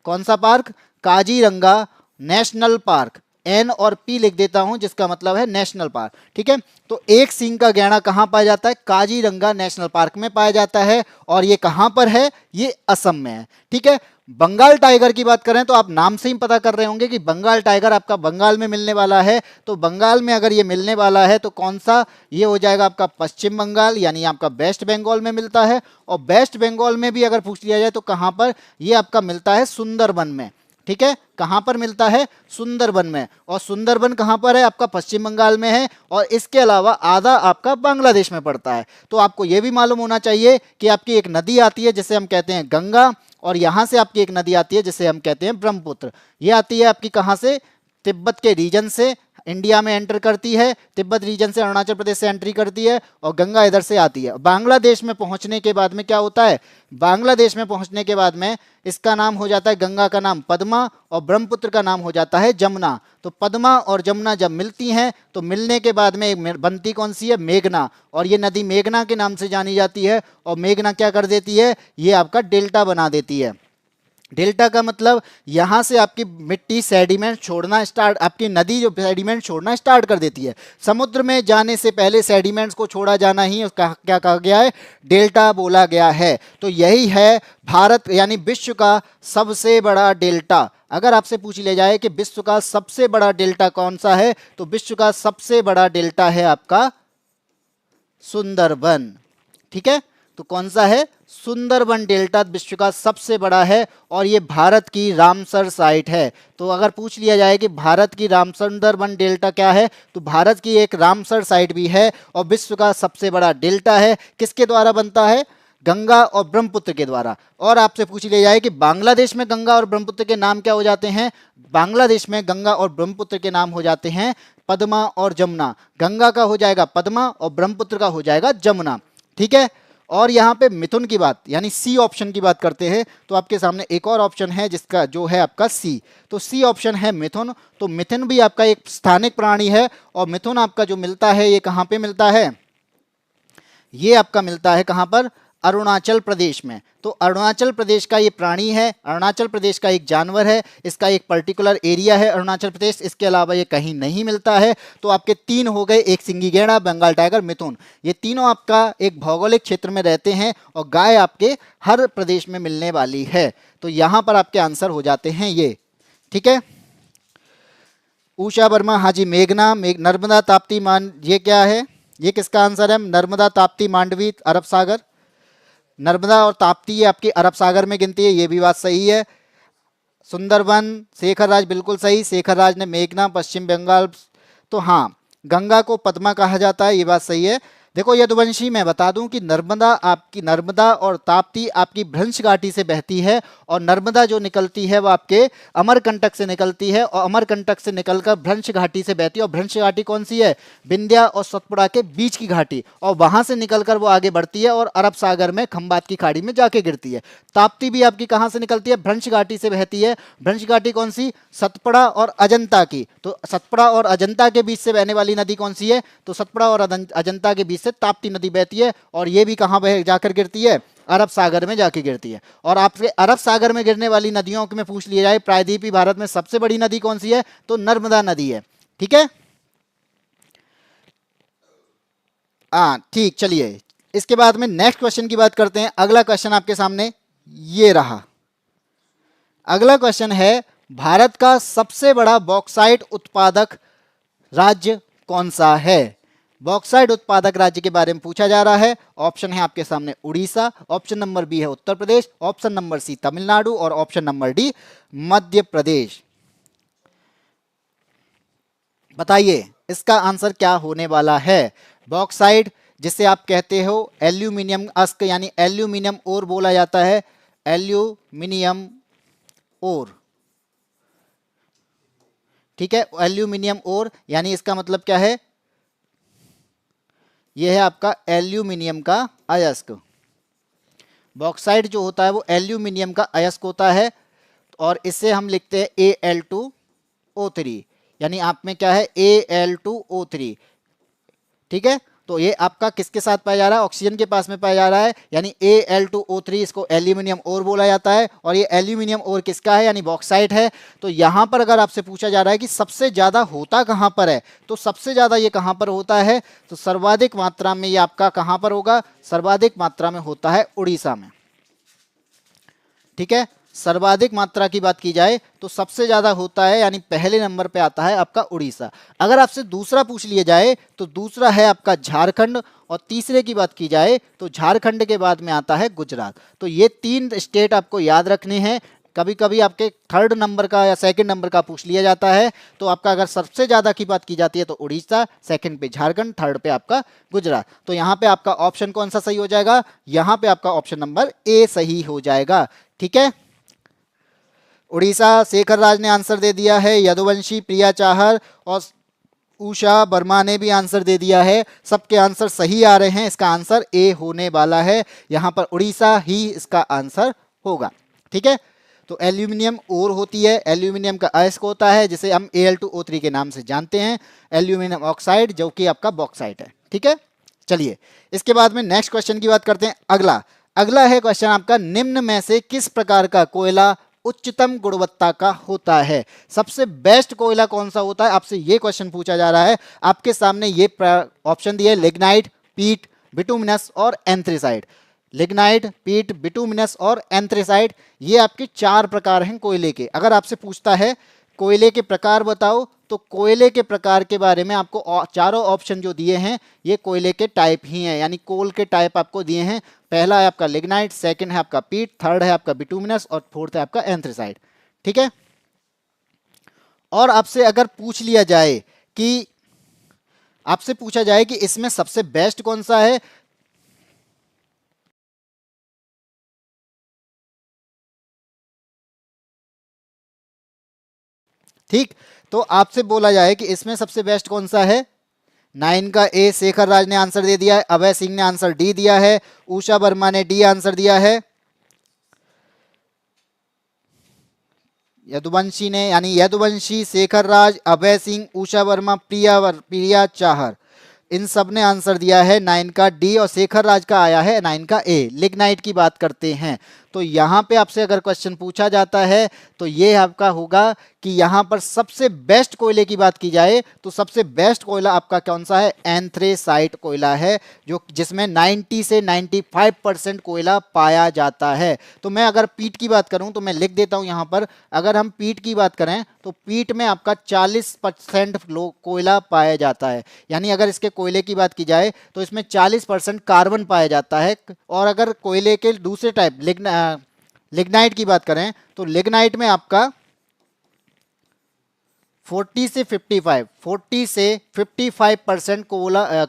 कौन सा park? Kaziranga national park. N और पी लिख देता हूं जिसका मतलब है नेशनल पार्क। ठीक है, तो एक सींग का गैंडा कहां पाया जाता है? काजीरंगा नेशनल पार्क में पाया जाता है, और ये कहां पर है? ये असम में है। ठीक है, बंगाल टाइगर की बात करें तो आप नाम से ही पता कर रहे होंगे कि बंगाल टाइगर आपका बंगाल में मिलने वाला है। तो बंगाल में अगर ये मिलने वाला है तो कौन सा? ये हो जाएगा आपका पश्चिम बंगाल, यानी आपका वेस्ट बंगाल में मिलता है। और वेस्ट बंगाल में भी अगर पूछ लिया जाए तो कहां पर? ये आपका मिलता है सुंदरबन में। ठीक है, कहां पर मिलता है? सुंदरबन में। और सुंदरबन कहां पर है? आपका पश्चिम बंगाल में है, और इसके अलावा आधा आपका बांग्लादेश में पड़ता है। तो आपको यह भी मालूम होना चाहिए कि आपकी एक नदी आती है जिसे हम कहते हैं गंगा, और यहां से आपकी एक नदी आती है जिसे हम कहते हैं ब्रह्मपुत्र। ये आती है आपकी कहां से? तिब्बत के रीजन से इंडिया में एंटर करती है, तिब्बत रीजन से अरुणाचल प्रदेश से एंट्री करती है, और गंगा इधर से आती है। बांग्लादेश में पहुंचने के बाद में क्या होता है? बांग्लादेश में पहुंचने के बाद में इसका नाम हो जाता है, गंगा का नाम पद्मा और ब्रह्मपुत्र का नाम हो जाता है जमुना। तो पद्मा और जमुना जब मिलती हैं तो मिलने के बाद में बनती कौन सी है? मेघना। और ये नदी मेघना के नाम से जानी जाती है, और मेघना क्या कर देती है? ये आपका डेल्टा बना देती है। डेल्टा का मतलब यहां से आपकी मिट्टी सेडिमेंट छोड़ना स्टार्ट, आपकी नदी जो सेडिमेंट छोड़ना स्टार्ट कर देती है। समुद्र में जाने से पहले सेडिमेंट्स को छोड़ा जाना ही उसका क्या कहा गया है? डेल्टा बोला गया है। तो यही है भारत यानी विश्व का सबसे बड़ा डेल्टा। अगर आपसे पूछ लिया जाए कि विश्व का सबसे बड़ा डेल्टा कौन सा है, तो विश्व का सबसे बड़ा डेल्टा है आपका सुंदरबन। ठीक है, तो कौन सा है? सुंदरबन डेल्टा विश्व का सबसे बड़ा है, और ये भारत की रामसर साइट है। तो अगर पूछ लिया जाए कि भारत की सुंदरबन डेल्टा क्या है, तो भारत की एक रामसर साइट भी है और विश्व का सबसे बड़ा डेल्टा है। किसके द्वारा बनता है? गंगा और ब्रह्मपुत्र के द्वारा। और आपसे पूछ लिया जाए कि बांग्लादेश में गंगा और ब्रह्मपुत्र के नाम क्या हो जाते हैं? बांग्लादेश में गंगा और ब्रह्मपुत्र के नाम हो जाते हैं पद्मा और जमुना। गंगा का हो जाएगा पद्मा और ब्रह्मपुत्र का हो जाएगा जमुना। ठीक है, और यहाँ पे मिथुन की बात यानी सी ऑप्शन की बात करते हैं, तो आपके सामने एक और ऑप्शन है जिसका जो है आपका सी। तो सी ऑप्शन है मिथुन। तो मिथुन भी आपका एक स्थानिक प्राणी है, और मिथुन आपका जो मिलता है ये कहाँ पे मिलता है? ये आपका मिलता है कहाँ पर? अरुणाचल प्रदेश में। तो अरुणाचल प्रदेश का ये प्राणी है, अरुणाचल प्रदेश का एक जानवर है, इसका एक पर्टिकुलर एरिया है अरुणाचल प्रदेश, इसके अलावा ये कहीं नहीं मिलता है। तो आपके तीन हो गए, एक सिंगी गैंडा, बंगाल टाइगर, मिथुन, ये तीनों आपका एक भौगोलिक क्षेत्र में रहते हैं और गाय आपके हर प्रदेश में मिलने वाली है। तो यहां पर आपके आंसर हो जाते हैं ये। ठीक है, उषा वर्मा, हाजी मेघना, नर्मदा ताप्ती ये क्या है? ये किसका आंसर है? नर्मदा ताप्ती मांडवी अरब सागर। नर्मदा और ताप्ती ये आपकी अरब सागर में गिनती है, ये भी बात सही है। सुंदरबन, शेखर राज बिल्कुल सही, शेखर राज ने मेघना पश्चिम बंगाल। तो हाँ, गंगा को पद्मा कहा जाता है, ये बात सही है। देखो यदुवंशी, मैं बता दूं कि नर्मदा और ताप्ती आपकी भ्रंश घाटी से बहती है और नर्मदा जो निकलती है वो आपके अमरकंटक से निकलती है और अमरकंटक से निकलकर भ्रंश घाटी से बहती है। और भ्रंश घाटी कौन सी है? विंध्या और सतपुड़ा के बीच की घाटी, और वहां से निकलकर वो आगे बढ़ती है और अरब सागर में खंबात की खाड़ी में जाके गिरती है। ताप्ती भी आपकी कहां से निकलती है? भ्रंश घाटी से बहती है। भ्रंश घाटी कौन सी? सतपुड़ा और अजंता की। तो सतपुड़ा और अजंता के बीच से बहने वाली नदी कौन सी है? तो सतपुड़ा और अजंता के बीच से ताप्ती नदी बहती है और ये भी कहां बह जाकर गिरती है? अरब सागर में जाके गिरती है। और आपसे अरब सागर में गिरने वाली नदियों में पूछ लिया जाए प्रायद्वीपीय भारत में सबसे बड़ी नदी कौन सी है? तो नर्मदा नदी है। ठीक है, हाँ ठीक, चलिए इसके बाद में नेक्स्ट क्वेश्चन की बात करते हैं। अगला क्वेश्चन आपके सामने ये रहा। अगला क्वेश्चन है, भारत का सबसे बड़ा बॉक्साइट उत्पादक राज्य कौन सा है? बॉक्साइट उत्पादक राज्य के बारे में पूछा जा रहा है। ऑप्शन है आपके सामने उड़ीसा, ऑप्शन नंबर बी है उत्तर प्रदेश, ऑप्शन नंबर सी तमिलनाडु और option number D Madhya Pradesh. बताइए इसका आंसर क्या होने वाला है? बॉक्साइट जिसे आप कहते हो एल्यूमिनियम अस्क यानी एल्यूमिनियम ओर बोला जाता है, एल्यूमिनियम ओर। ठीक है, एल्यूमिनियम ओर यानी इसका मतलब क्या है? यह है आपका एल्यूमिनियम का अयस्क। बॉक्साइट जो होता है वो एल्यूमिनियम का अयस्क होता है और इसे हम लिखते हैं Al2O3, यानी आप में क्या है? Al2O3। ठीक है, तो ये आपका किसके साथ पाया जा रहा है? ऑक्सीजन के पास में पाया जा रहा है, यानी Al2O3, इसको एल्यूमिनियम ओर बोला जाता है। और ये एल्यूमिनियम ओर किसका है? यानी बॉक्साइट है। तो यहां पर अगर आपसे पूछा जा रहा है कि सबसे ज्यादा होता कहां पर है, तो सबसे ज्यादा ये कहां पर होता है? तो सर्वाधिक मात्रा में ये आपका कहां पर होगा? सर्वाधिक मात्रा में होता है उड़ीसा में। ठीक है, सर्वाधिक मात्रा की बात की जाए तो सबसे ज्यादा होता है, यानी पहले नंबर पे आता है आपका उड़ीसा। अगर आपसे दूसरा पूछ लिया जाए तो दूसरा है आपका झारखंड, और तीसरे की बात की जाए तो झारखंड के बाद में आता है गुजरात। तो ये तीन स्टेट आपको याद रखने हैं। कभी कभी आपके थर्ड नंबर का या सेकंड नंबर का पूछ लिया जाता है, तो आपका अगर सबसे ज्यादा की बात की जाती है तो उड़ीसा, सेकंड पे झारखंड, थर्ड पे आपका गुजरात। तो यहाँ पे आपका ऑप्शन कौन सा सही हो जाएगा? यहाँ पे आपका ऑप्शन नंबर ए सही हो जाएगा। ठीक है, उड़ीसा शेखर राज ने आंसर दे दिया है, यदुवंशी, प्रिया चाहर और उषा वर्मा ने भी आंसर दे दिया है। सबके आंसर सही आ रहे हैं, इसका आंसर ए होने वाला है। यहां पर उड़ीसा ही इसका आंसर होगा। ठीक है, तो एल्यूमिनियम ओर होती है, एल्यूमिनियम का अयस्क होता है जिसे हम Al2O3 के नाम से जानते हैं, एल्यूमिनियम ऑक्साइड जो कि आपका बॉक्साइट है। ठीक है, चलिए इसके बाद में नेक्स्ट क्वेश्चन की बात करते हैं। अगला है क्वेश्चन आपका, निम्न में से किस प्रकार का कोयला उच्चतम गुणवत्ता का होता है? सबसे बेस्ट कोयला कौन सा होता है, आपसे ये क्वेश्चन पूछा जा रहा है। आपके सामने ये ऑप्शन दिए, लिग्नाइट, पीट, बिटुमिनस और एंथ्रेसाइट। लिग्नाइट, पीट, बिटुमिनस और एंथ्रेसाइट, ये आपके चार प्रकार हैं कोयले के। अगर आपसे पूछता है कोयले के प्रकार बताओ, तो कोयले के प्रकार के बारे में आपको चारों ऑप्शन जो दिए हैं ये कोयले के टाइप ही हैं, यानी कोल के टाइप आपको दिए हैं। पहला है आपका लिग्नाइट, सेकंड है आपका पीट, थर्ड है आपका बिटुमिनस और फोर्थ है आपका एंथ्रेसाइट। ठीक है, और आपसे अगर पूछ लिया जाए कि आपसे पूछा जाए कि इसमें सबसे बेस्ट कौन सा है, ठीक, तो आपसे बोला जाए कि इसमें सबसे बेस्ट कौन सा है, 9 का ए शेखर राज ने आंसर दे दिया है, अभय सिंह ने आंसर डी दिया है, उषा वर्मा ने डी आंसर दिया है, यदुवंशी ने, यानी यदुवंशी, शेखर राज, अभय सिंह, उषा वर्मा, प्रिया चाहर। इन सब ने आंसर दिया है 9 का डी और शेखर राज का आया है 9 का ए। लिग्नाइट की बात करते हैं तो यहाँ पे आपसे अगर क्वेश्चन पूछा जाता है तो ये आपका होगा कि यहाँ पर सबसे बेस्ट कोयले की बात की जाए तो सबसे बेस्ट कोयला आपका कौन सा है, एंथ्रेसाइट कोयला है, जो जिसमें 90 से 95% कोयला पाया जाता है। तो मैं अगर पीट की बात करूं तो मैं लिख देता हूं यहाँ पर, अगर हम पीट की बात करें तो पीट में आपका 40% कोयला पाया जाता है, यानी अगर इसके कोयले की बात की जाए तो इसमें 40% कार्बन पाया जाता है। और अगर कोयले के दूसरे टाइप लिग्नाइट की बात करें तो लिग्नाइट में आपका 40 से 55%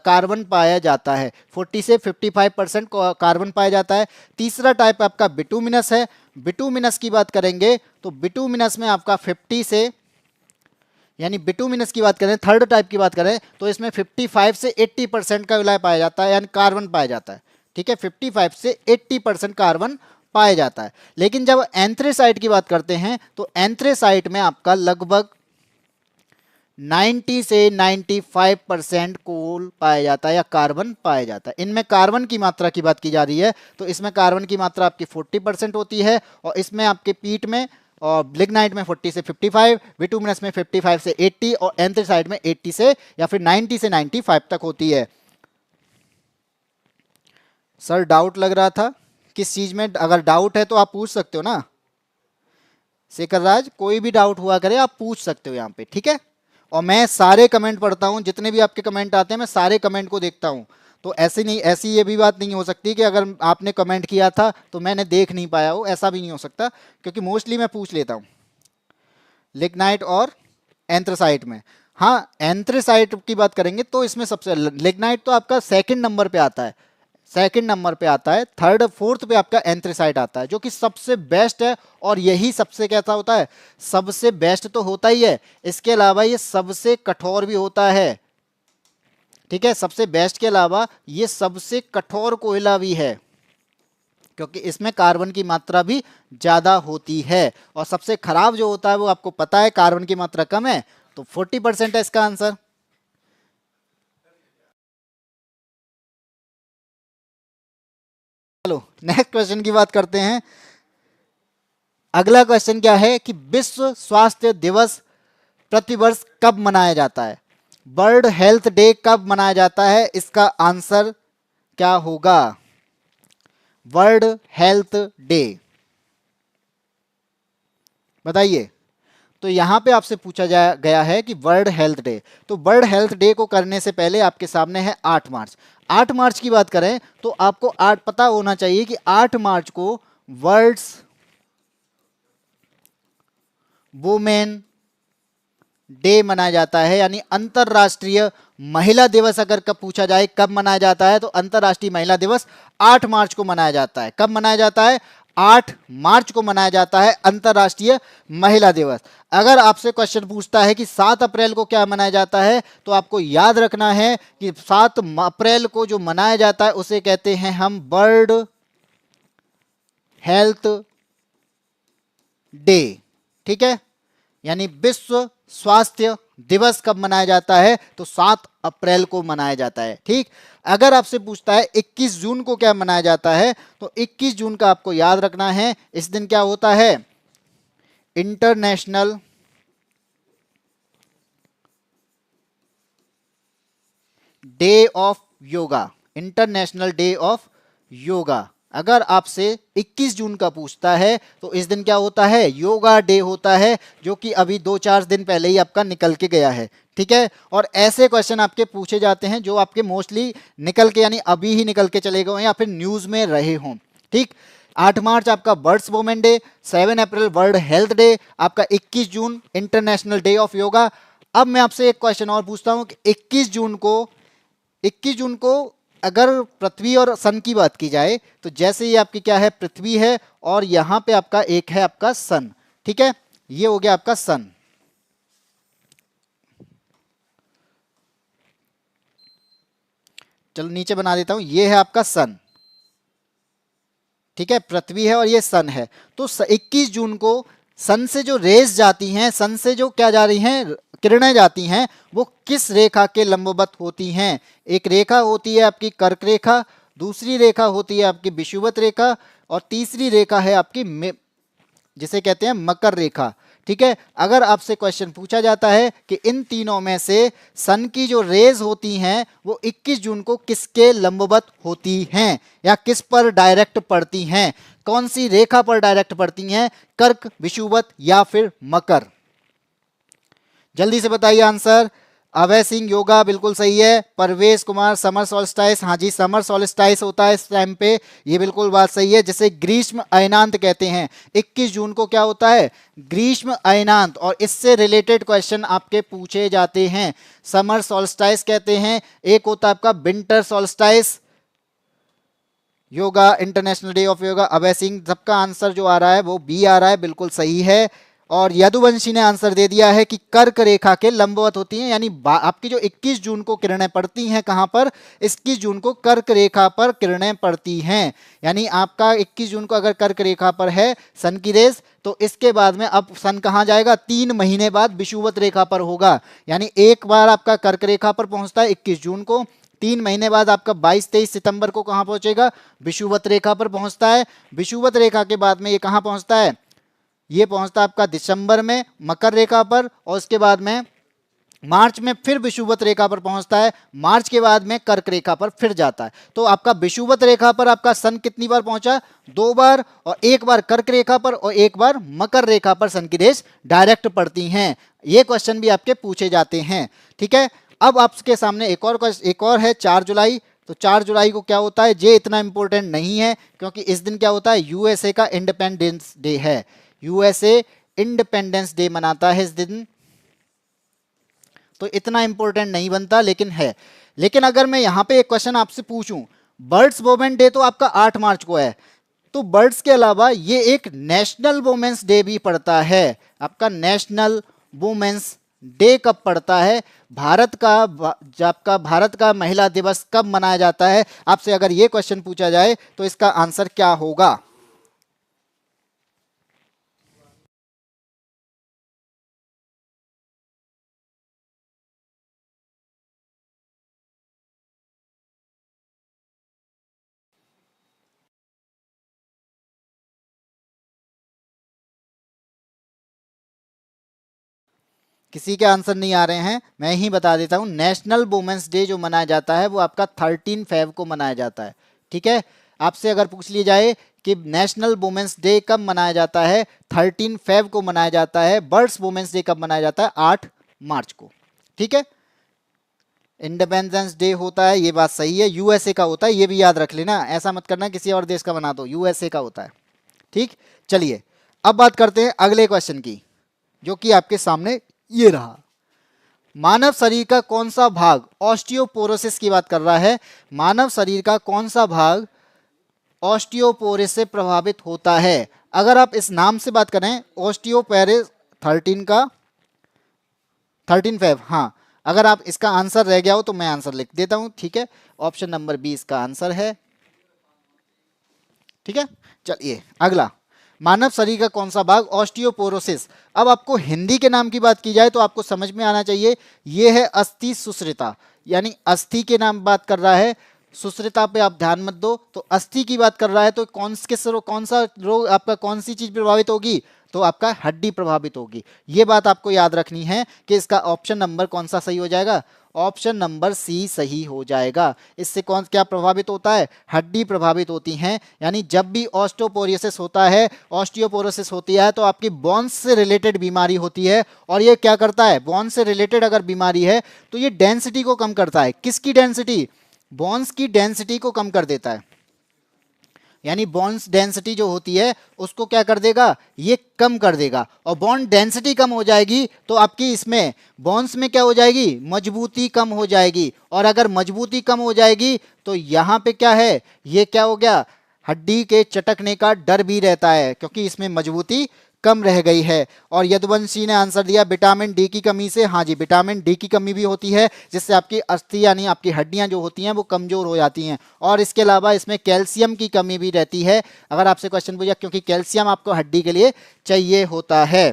कार्बन पाया जाता है, 40 से 55% कार्बन पाया जाता है। तीसरा टाइप आपका बिटुमिनस है। बिटुमिनस की बात करेंगे तो बिटुमिनस में आपका 50 से, यानी बिटुमिनस की बात करें, थर्ड टाइप की बात करें तो इसमें 55 से 80% का विलय पाया जाता है, यानी कार्बन पाया जाता है। ठीक है, 55 से 80% कार्बन पाया जाता है। लेकिन जब एंथ्रेसाइट की बात करते हैं तो एंथ्रेसाइट में आपका लगभग 90 से 95% कोल पाया जाता है या कार्बन पाया जाता है। इनमें कार्बन की मात्रा की बात की जा रही है तो इसमें कार्बन की मात्रा आपकी 40% होती है, और इसमें आपके पीट में और लिग्नाइट में 40 से 55, बिटुमिनस में 55 से 80 और एंथ्रेसाइट में 80 से या फिर 90 से 95 तक होती है। सर डाउट लग रहा था किस चीज में, अगर डाउट है तो आप पूछ सकते हो ना शेखर राज, कोई भी डाउट हुआ करे आप पूछ सकते हो यहाँ पे, ठीक है। और मैं सारे कमेंट पढ़ता हूँ, जितने भी आपके कमेंट आते हैं मैं सारे कमेंट को देखता हूँ। तो ऐसी नहीं, ऐसी ये भी बात नहीं हो सकती कि अगर आपने कमेंट किया था तो मैंने देख नहीं पाया हो, ऐसा भी नहीं हो सकता, क्योंकि मोस्टली मैं पूछ लेता हूँ लिग्नाइट और एंथ्रेसाइट में। हाँ, एंथ्रेसाइट की बात करेंगे तो इसमें सबसे लिग्नाइट तो आपका सेकंड नंबर पे आता है, सेकंड नंबर पे आता है, थर्ड फोर्थ पे आपका एंथ्रेसाइट आता है, जो कि सबसे बेस्ट है। और यही सबसे कैसा होता है, सबसे बेस्ट तो होता ही है, इसके अलावा ये सबसे कठोर भी होता है। ठीक है, सबसे बेस्ट के अलावा ये सबसे कठोर कोयला भी है, क्योंकि इसमें कार्बन की मात्रा भी ज्यादा होती है। और सबसे खराब जो होता है वो आपको पता है, कार्बन की मात्रा कम है, तो 40% है इसका आंसर। चलो नेक्स्ट क्वेश्चन की बात करते हैं। अगला क्वेश्चन क्या है कि विश्व स्वास्थ्य दिवस प्रतिवर्ष कब मनाया जाता है, वर्ल्ड हेल्थ डे कब मनाया जाता है, इसका आंसर क्या होगा, वर्ल्ड हेल्थ डे बताइए। तो यहां पे आपसे पूछा गया है कि वर्ल्ड हेल्थ डे, तो वर्ल्ड हेल्थ डे को करने से पहले आपके सामने है 8 मार्च। 8 मार्च की बात करें तो आपको 8 पता होना चाहिए कि 8 मार्च को वर्ल्ड वुमेन डे मनाया जाता है, यानी अंतरराष्ट्रीय महिला दिवस। अगर कब पूछा जाए कब मनाया जाता है तो अंतरराष्ट्रीय महिला दिवस 8 मार्च को मनाया जाता है। कब मनाया जाता है, 8 मार्च को मनाया जाता है अंतरराष्ट्रीय महिला दिवस। अगर आपसे क्वेश्चन पूछता है कि 7 अप्रैल को क्या मनाया जाता है तो आपको याद रखना है कि 7 अप्रैल को जो मनाया जाता है उसे कहते हैं हम वर्ल्ड हेल्थ डे। ठीक है, यानी विश्व स्वास्थ्य दिवस कब मनाया जाता है तो 7 अप्रैल को मनाया जाता है। ठीक, अगर आपसे पूछता है 21 जून को क्या मनाया जाता है तो 21 जून का आपको याद रखना है, इस दिन क्या होता है, international day of yoga, international day of yoga. अगर आपसे 21 जून का पूछता है तो इस दिन क्या होता है, योगा डे होता है, जो कि अभी 2-4 दिन पहले ही आपका निकल के गया है। ठीक है, और ऐसे क्वेश्चन आपके पूछे जाते हैं जो आपके मोस्टली निकल के, यानी अभी ही निकल के चले गए या फिर न्यूज में रहे हों। ठीक, 8 मार्च आपका बर्ड्स वुमेन डे, 7 अप्रैल वर्ल्ड हेल्थ डे, आपका 21 जून इंटरनेशनल डे ऑफ योगा। अब मैं आपसे एक क्वेश्चन और पूछता हूं कि 21 जून को अगर पृथ्वी और सन की बात की जाए तो जैसे ये आपकी क्या है, पृथ्वी है और यहां पे आपका एक है आपका सन। ठीक है, ये हो गया आपका सन। चलो नीचे बना देता हूं, ये है आपका सन। ठीक है, पृथ्वी है और ये सन है। तो 21 जून को सन से जो रेस जाती हैं, सन से जो क्या जा रही हैं, किरणें जाती हैं वो किस रेखा के लंबवत होती हैं? एक रेखा होती है आपकी कर्क रेखा, दूसरी रेखा होती है आपकी विषुवत रेखा, और तीसरी रेखा है आपकी जिसे कहते हैं मकर रेखा। ठीक है, अगर आपसे क्वेश्चन पूछा जाता है कि इन तीनों में से सन की जो रेज होती हैं वो 21 जून को किसके लंबवत होती हैं या किस पर डायरेक्ट पड़ती हैं, कौन सी रेखा पर डायरेक्ट पड़ती हैं, कर्क, विषुवत या फिर मकर? जल्दी से बताइए आंसर। अभय सिंह योगा बिल्कुल सही है। परवेश कुमार समर सॉल्स्टाइस, हाँ जी समर सॉल्स्टाइस होता है इस टाइम पे, ये बिल्कुल बात सही है, जिसे ग्रीष्म अयनांत कहते हैं। 21 जून को क्या होता है? ग्रीष्म अयनांत, और इससे रिलेटेड क्वेश्चन आपके पूछे जाते हैं। समर सॉल्स्टाइस कहते हैं, एक होता है आपका winter solstice. Yoga international day of yoga, Abhay Singh, सबका आंसर जो आ रहा है वो बी आ रहा है, बिल्कुल सही है। और यदुवंशी ने आंसर दे दिया है कि कर्क रेखा के लंबवत होती हैं, यानी आपकी जो 21 जून को किरणें पड़ती हैं कहां पर? 21 जून को कर्क रेखा पर किरणें पड़ती हैं। यानी आपका 21 जून को अगर कर्क रेखा पर है सन की रेस, तो इसके बाद में अब सन कहां जाएगा? 3 महीने बाद विषुवत रेखा पर होगा। यानी एक बार आपका कर्क रेखा पर पहुंचता है 21 जून को, 3 महीने बाद आपका 22-23 सितंबर को कहां पहुंचेगा? विषुवत रेखा पर पहुंचता है। विषुवत रेखा के बाद में ये कहां पहुंचता है? ये पहुंचता है आपका दिसंबर में मकर रेखा पर, और उसके बाद में मार्च में फिर विषुवत रेखा पर पहुंचता है, मार्च के बाद में कर्क रेखा पर फिर जाता है। तो आपका विषुवत रेखा पर आपका सन कितनी बार पहुंचा? 2 बार, और एक बार कर्क रेखा पर और एक बार मकर रेखा पर सन की रेस डायरेक्ट पड़ती हैं। ये क्वेश्चन भी आपके पूछे जाते हैं। ठीक है, अब आपके सामने एक और है 4 जुलाई। तो 4 जुलाई को क्या होता है? ये इतना इंपॉर्टेंट नहीं है, क्योंकि इस दिन क्या होता है? यूएसए का इंडिपेंडेंस डे है। यूएसए इंडिपेंडेंस डे मनाता है इस दिन, तो इतना इंपॉर्टेंट नहीं बनता, लेकिन है। लेकिन अगर मैं यहां पे एक क्वेश्चन आपसे पूछूं, बर्ड्स वुमेन डे तो आपका 8 मार्च को है, तो बर्ड्स के अलावा ये एक नेशनल वुमेन्स डे भी पड़ता है। आपका नेशनल वुमेन्स डे कब पड़ता है? आपका भारत का महिला दिवस कब मनाया जाता है? आपसे अगर ये क्वेश्चन पूछा जाए तो इसका आंसर क्या होगा? किसी के आंसर नहीं आ रहे हैं, मैं ही बता देता हूं। नेशनल वुमेन्स डे जो मनाया जाता है वो आपका 13 फेब को मनाया जाता है। ठीक है, आपसे अगर पूछ लिया जाए कि नेशनल वुमेन्स डे कब मनाया जाता है? 13 फेब को मनाया जाता है। बर्ड्स वुमेन्स डे कब मनाया जाता है? 8 मार्च को। ठीक है, इंडिपेंडेंस डे होता है, ये बात सही है, यूएसए का होता है, ये भी याद रख लेना, ऐसा मत करना किसी और देश का बना दो, यूएसए का होता है। ठीक, चलिए अब बात करते हैं अगले क्वेश्चन की, जो कि आपके सामने ये रहा। मानव शरीर का कौन सा भाग, ऑस्टियोपोरोसिस की बात कर रहा है, मानव शरीर का कौन सा भाग ऑस्टियोपोरोसिस से प्रभावित होता है? अगर आप इस नाम से बात करें, ऑस्टियोपोरोसिस 13 का 13 फेब, हाँ, अगर आप इसका आंसर रह गया हो तो मैं आंसर लिख देता हूं। ठीक है, ऑप्शन नंबर 20 का आंसर है। ठीक है, चलिए अगला, मानव शरीर का कौन सा भाग ऑस्टियोपोरोसिस। अब आपको हिंदी के नाम की बात की जाए तो आपको समझ में आना चाहिए, ये है अस्थि सुश्रिता, यानी अस्थि के नाम बात कर रहा है, सुश्रिता पे आप ध्यान मत दो। तो अस्थि की बात कर रहा है, तो कौन सा रोग आपका, कौन सी चीज प्रभावित होगी? तो आपका हड्डी प्रभावित होगी। ये बात आपको याद रखनी है कि इसका ऑप्शन नंबर कौन सा सही हो जाएगा? ऑप्शन नंबर सी सही हो जाएगा। इससे कौन क्या प्रभावित होता है? हड्डी प्रभावित होती हैं। यानी जब भी ऑस्टियोपोरोसिस होता है, ऑस्टियोपोरोसिस होती है, तो आपकी बोन्स से रिलेटेड बीमारी होती है। और ये क्या करता है? बोन्स से रिलेटेड अगर बीमारी है तो ये डेंसिटी को कम करता है। किसकी डेंसिटी? बोन्स की डेंसिटी को कम कर देता है। यानी बोन्स डेंसिटी जो होती है उसको क्या कर देगा? ये कम कर देगा। और बोन डेंसिटी कम हो जाएगी तो आपकी इसमें बोन्स में क्या हो जाएगी? मजबूती कम हो जाएगी। और अगर मजबूती कम हो जाएगी तो यहाँ पे क्या है? ये क्या हो गया? हड्डी के चटकने का डर भी रहता है, क्योंकि इसमें मजबूती कम रह गई है। और यदुवंशी ने आंसर दिया विटामिन डी की कमी से। हाँ जी, विटामिन डी की कमी भी होती है, जिससे आपकी अस्थि यानी आपकी हड्डियां जो होती हैं वो कमजोर हो जाती हैं। और इसके अलावा इसमें कैल्शियम की कमी भी रहती है, अगर आपसे क्वेश्चन पूछा, क्योंकि कैल्शियम आपको हड्डी के लिए चाहिए होता है।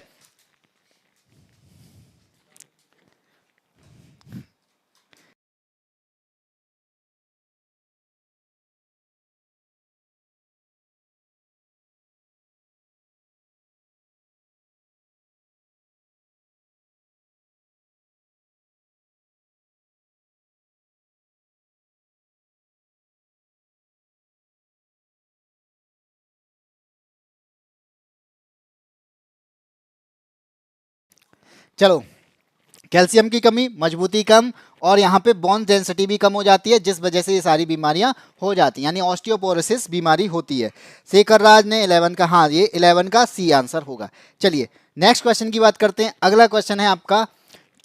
चलो, कैल्शियम की कमी, मजबूती कम, और यहाँ पे बोन डेंसिटी भी कम हो जाती है, जिस वजह से ये सारी बीमारियां हो जाती हैं, यानी ऑस्टियोपोरोसिस बीमारी होती है। शेखर राज ने 11 का, हाँ ये 11 का सी आंसर होगा। चलिए नेक्स्ट क्वेश्चन की बात करते हैं। अगला क्वेश्चन है आपका,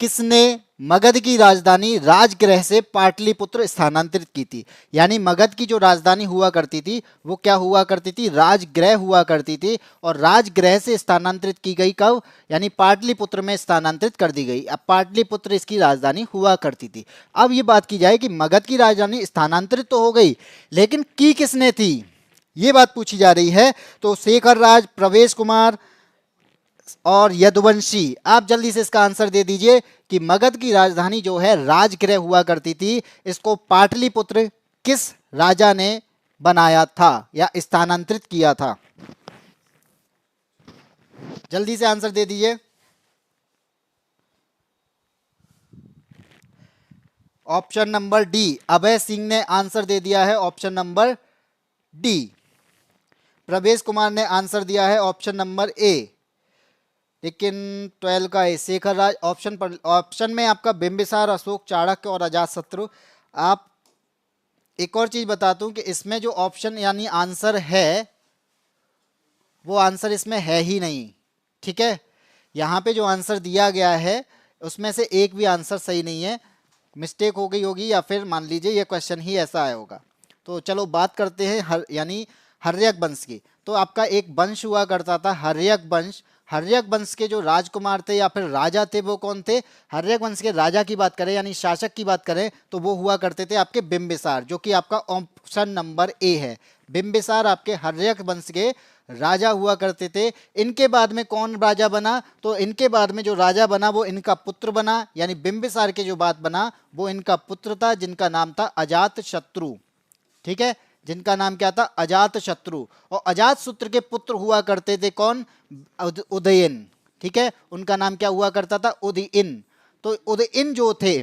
किसने मगध की राजधानी राजगृह से पाटलिपुत्र स्थानांतरित की थी? यानी मगध की जो राजधानी हुआ करती थी वो क्या हुआ करती थी? राजगृह हुआ करती थी, और राजगृह से स्थानांतरित की गई कब? यानी पाटलिपुत्र में स्थानांतरित कर दी गई। अब पाटलिपुत्र इसकी राजधानी हुआ करती थी। अब ये बात की जाए कि मगध की राजधानी स्थानांतरित तो हो गई, लेकिन की किसने थी, ये बात पूछी जा रही है। तो शेखर राज, प्रवेश कुमार और यदुवंशी, आप जल्दी से इसका आंसर दे दीजिए कि मगध की राजधानी जो है राजगृह हुआ करती थी, इसको पाटलिपुत्र किस राजा ने बनाया था या स्थानांतरित किया था? जल्दी से आंसर दे दीजिए। Option number D, Abhay Singh ने आंसर दे दिया है ऑप्शन नंबर डी। प्रवेश कुमार ने आंसर दिया है ऑप्शन नंबर ए, लेकिन 12 का है शेखर राज। ऑप्शन पर, ऑप्शन में आपका बिंबिसार, अशोक, चाणक्य और अजातशत्रु। आप, एक और चीज बता दूं कि इसमें जो ऑप्शन यानी आंसर है वो आंसर इसमें है ही नहीं, ठीक है। यहाँ पे जो आंसर दिया गया है उसमें से एक भी आंसर सही नहीं है, मिस्टेक हो गई होगी या फिर मान लीजिए ये क्वेश्चन ही ऐसा आया होगा। तो चलो बात करते हैं यानी हर्यक वंश की। तो आपका एक वंश हुआ करता था हर्यक वंश। हर्यक वंश के जो राजकुमार थे या फिर राजा थे वो कौन थे? हर्यक वंश के राजा की बात करें यानी शासक की बात करें तो वो हुआ करते थे आपके बिंबिसार, जो कि आपका ऑप्शन नंबर ए है। बिंबिसार आपके हर्यक वंश के राजा हुआ करते थे। इनके बाद में कौन राजा बना? तो इनके बाद में जो राजा बना वो इनका पुत्र बना, यानी बिंबिसार के जो बात बना वो इनका पुत्र था, जिनका नाम था अजात शत्रु, ठीक है, जिनका नाम क्या था? अजात शत्रु। और अजात शत्रु के पुत्र हुआ करते थे कौन? उदयन, ठीक है, उनका नाम क्या हुआ करता था? उदयन। तो उदयन जो थे,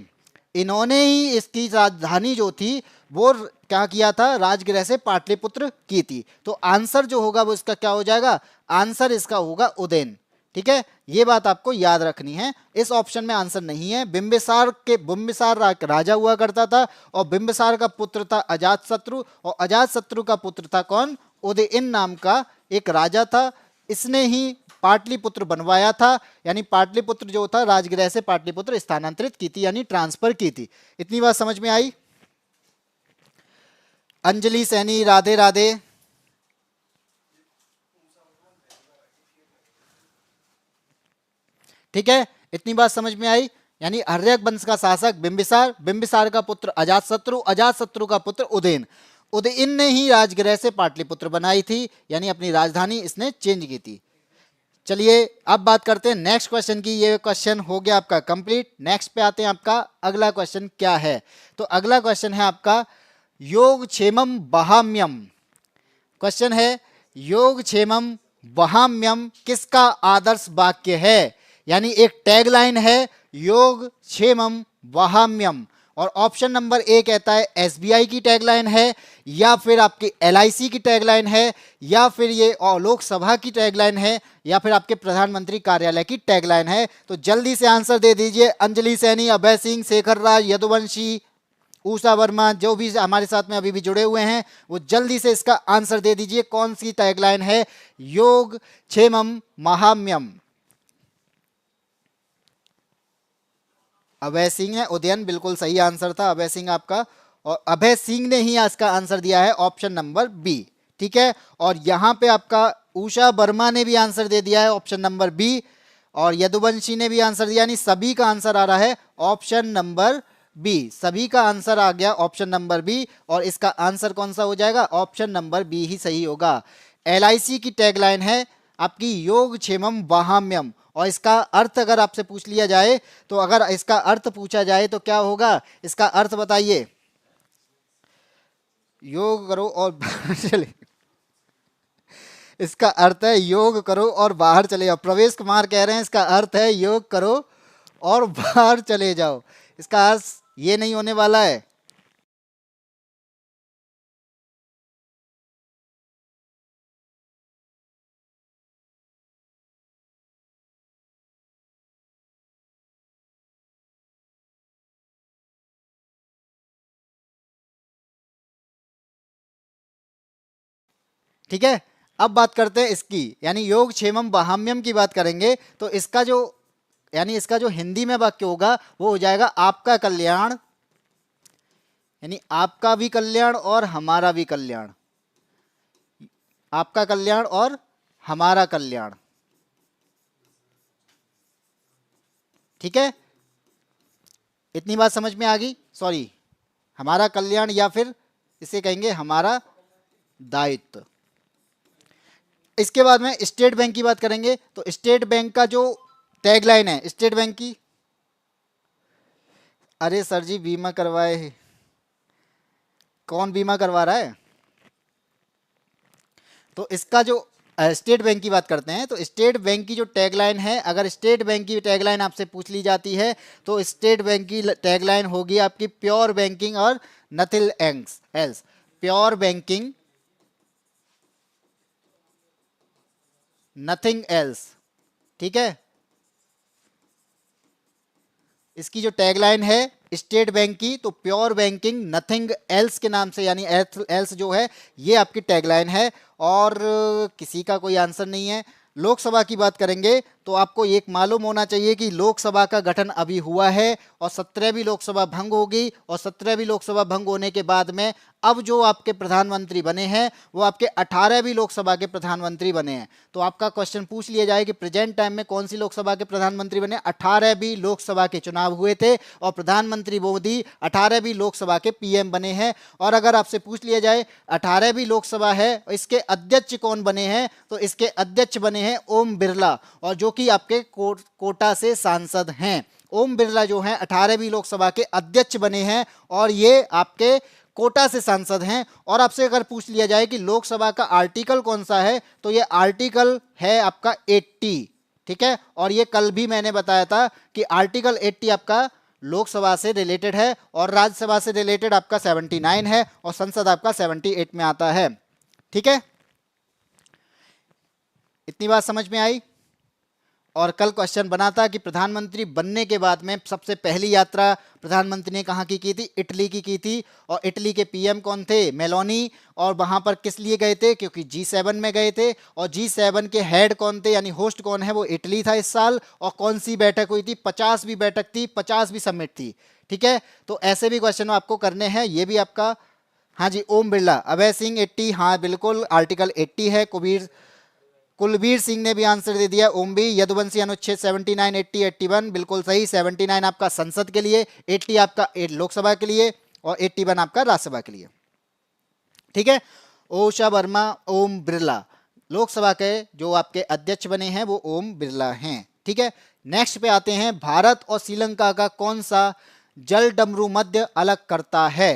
इन्होंने ही इसकी राजधानी जो थी वो क्या किया था? राजगृह से पाटलिपुत्र की थी। तो आंसर जो होगा वो इसका क्या हो जाएगा? आंसर इसका होगा उदयन, ठीक है। ये बात आपको याद रखनी है, इस ऑप्शन में आंसर नहीं है। बिंबिसार राजा हुआ करता था, और बिंबिसार का पुत्र था अजातशत्रु, और अजातशत्रु का पुत्र था कौन? उदयन नाम का एक राजा था। इसने ही पाटलिपुत्र बनवाया था, यानी पाटलिपुत्र जो था राजगृह से पाटलिपुत्र स्थानांतरित की थी, यानी ट्रांसफर की थी। इतनी बात समझ में आई? अंजलि सैनी, राधे राधे। ठीक है, इतनी बात समझ में आई। यानी हर्यक वंश का शासक बिंबिसार, बिंबिसार का पुत्र अजातशत्रु, अजातशत्रु का पुत्र उदयन। उदयन ने ही राजगृह से पाटलिपुत्र बनाई थी, यानी अपनी राजधानी इसने चेंज की थी। चलिए अब बात करते हैं नेक्स्ट क्वेश्चन की। ये क्वेश्चन हो गया आपका कंप्लीट। नेक्स्ट पे आते हैं, आपका अगला क्वेश्चन क्या है? तो अगला क्वेश्चन है आपका योगक्षेमम वहाम्यम। क्वेश्चन है योगक्षेमम वहाम्यम किसका आदर्श वाक्य है? यानी एक टैगलाइन है योगक्षेमम वहाम्यम, और ऑप्शन नंबर ए कहता है एसबीआई की टैगलाइन है, या फिर आपकी एलआईसी की टैगलाइन है, या फिर ये लोकसभा की टैगलाइन है, या फिर आपके प्रधानमंत्री कार्यालय की टैगलाइन है। तो जल्दी से आंसर दे दीजिए। अंजलि सैनी, अभय सिंह, शेखर राज, यदुवंशी, उषा वर्मा, जो भी हमारे साथ में अभी भी जुड़े हुए हैं वो जल्दी से इसका आंसर दे दीजिए। कौन सी टैगलाइन है योग क्षेमम महाम्यम? अभय सिंह है, उदयन बिल्कुल सही आंसर था अभय सिंह आपका, और अभय सिंह ने ही इसका आंसर दिया है ऑप्शन नंबर बी, ठीक है। और यहां पे आपका उषा वर्मा ने भी आंसर दे दिया है ऑप्शन नंबर बी, और यदुवंशी ने भी आंसर दिया, यानी सभी का आंसर आ रहा है ऑप्शन नंबर बी। सभी का आंसर आ गया ऑप्शन नंबर बी, और इसका आंसर कौन सा हो जाएगा? ऑप्शन नंबर बी ही सही होगा। एलआईसी की टैगलाइन है आपकी योग क्षेमम वहाम्यम, और इसका अर्थ अगर आपसे पूछ लिया जाए, तो अगर इसका अर्थ पूछा जाए तो क्या होगा? इसका अर्थ बताइए। योग करो और बाहर चले, इसका अर्थ है योग करो और बाहर चले जाओ। प्रवेश कुमार कह रहे हैं इसका अर्थ है योग करो और बाहर चले जाओ। इसका अर्थ ये नहीं होने वाला है। ठीक है, अब बात करते हैं इसकी, यानी योगक्षेमम वहाम्यम की बात करेंगे तो इसका जो, यानी इसका जो हिंदी में वाक्य होगा वो हो जाएगा आपका कल्याण, यानी आपका भी कल्याण और हमारा भी कल्याण, आपका कल्याण और हमारा कल्याण। ठीक है, इतनी बात समझ में आ गई? सॉरी, हमारा कल्याण या फिर इसे कहेंगे हमारा दायित्व। इसके बाद में स्टेट बैंक की बात करेंगे तो स्टेट बैंक का जो टैगलाइन है स्टेट बैंक की, अरे सर जी बीमा करवाए, कौन बीमा करवा रहा है? तो इसका जो स्टेट बैंक की बात करते हैं तो स्टेट बैंक की जो टैगलाइन है, अगर स्टेट बैंक की टैगलाइन आपसे पूछ ली जाती है तो स्टेट बैंक की टैगलाइन होगी आपकी प्योर बैंकिंग और nothing else, pure banking nothing else. ठीक है, इसकी जो टैगलाइन है स्टेट बैंक की तो प्योर बैंकिंग नथिंग एल्स के नाम से, यानी एल्स जो है ये आपकी टैगलाइन है, और किसी का कोई आंसर नहीं है। लोकसभा की बात करेंगे तो आपको एक मालूम होना चाहिए कि लोकसभा का गठन अभी हुआ है और 17वीं लोकसभा भंग होगी, और 17वीं लोकसभा भंग होने के बाद में अब जो आपके प्रधानमंत्री बने हैं वो आपके 18वीं लोकसभा के प्रधानमंत्री बने हैं। तो आपका क्वेश्चन पूछ लिया जाए कि प्रेजेंट टाइम में कौन सी लोकसभा के प्रधानमंत्री बने? 18वीं लोकसभा के चुनाव हुए थे और प्रधानमंत्री मोदी 18वीं लोकसभा के पीएम बने हैं। और अगर आपसे पूछ लिया जाए 18वीं लोकसभा है इसके अध्यक्ष कौन बने हैं, तो इसके अध्यक्ष बने हैं ओम बिरला, और जो कि आपके कोटा से सांसद हैं। ओम बिरला जो हैं 18वीं लोकसभा के अध्यक्ष बने हैं और ये आपके कोटा से सांसद हैं। और आपसे अगर पूछ लिया जाए कि लोकसभा का आर्टिकल कौन सा है तो ये आर्टिकल है आपका 80। ठीक है, और ये कल भी मैंने बताया था कि आर्टिकल 80 आपका लोकसभा से रिलेटेड है और राज्यसभा से रिलेटेड आपका 79 है और संसद आपका 78 में आता है। ठीक है, इतनी बात समझ में आई? और कल क्वेश्चन बना था कि प्रधानमंत्री बनने के बाद में सबसे पहली यात्रा प्रधानमंत्री ने कहाँ की थी? इटली की थी, और इटली के पीएम कौन थे? मेलोनी। और वहाँ पर किस लिए गए थे? क्योंकि G7 में गए थे, और G7 के हेड कौन थे, यानी होस्ट कौन है? वो इटली था इस साल। और कौन सी बैठक हुई थी? 50वीं बैठक थी, 50वीं समिट थी। ठीक है, तो ऐसे भी क्वेश्चन आपको करने हैं। ये भी आपका, हाँ जी, ओम बिरला, अभय सिंह 80, हाँ बिल्कुल आर्टिकल 80 है। कुलबीर सिंह ने भी आंसर दे दिया, ओम भी। यदुवंशी अनुच्छेद 79, 80, 81 बिल्कुल सही। 79 आपका संसद के लिए, 80 आपका लोकसभा के लिए, और 81 आपका राज्यसभा के लिए। ठीक है, ओशा वर्मा, ओम बिरला, लोकसभा के जो आपके अध्यक्ष बने हैं वो ओम बिरला हैं। ठीक है, नेक्स्ट पे आते हैं, भारत और श्रीलंका का कौन सा जल डमरू मध्य अलग करता है?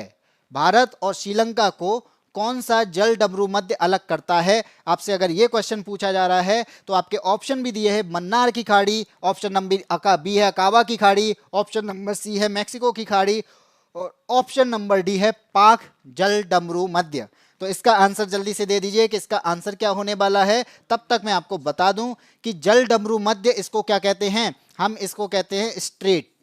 भारत और श्रीलंका को कौन सा जल डमरू मध्य अलग करता है? आपसे अगर ये क्वेश्चन पूछा जा रहा है तो आपके ऑप्शन भी दिए हैं, मन्नार की खाड़ी, ऑप्शन नंबर बी है अकाबा की खाड़ी, ऑप्शन नंबर सी है मैक्सिको की खाड़ी, और ऑप्शन नंबर डी है पाक जल डमरू मध्य। तो इसका आंसर जल्दी से दे दीजिए कि इसका आंसर क्या होने वाला है। तब तक मैं आपको बता दूं कि जल डमरू मध्य इसको क्या कहते हैं? हम इसको कहते हैं स्ट्रेट।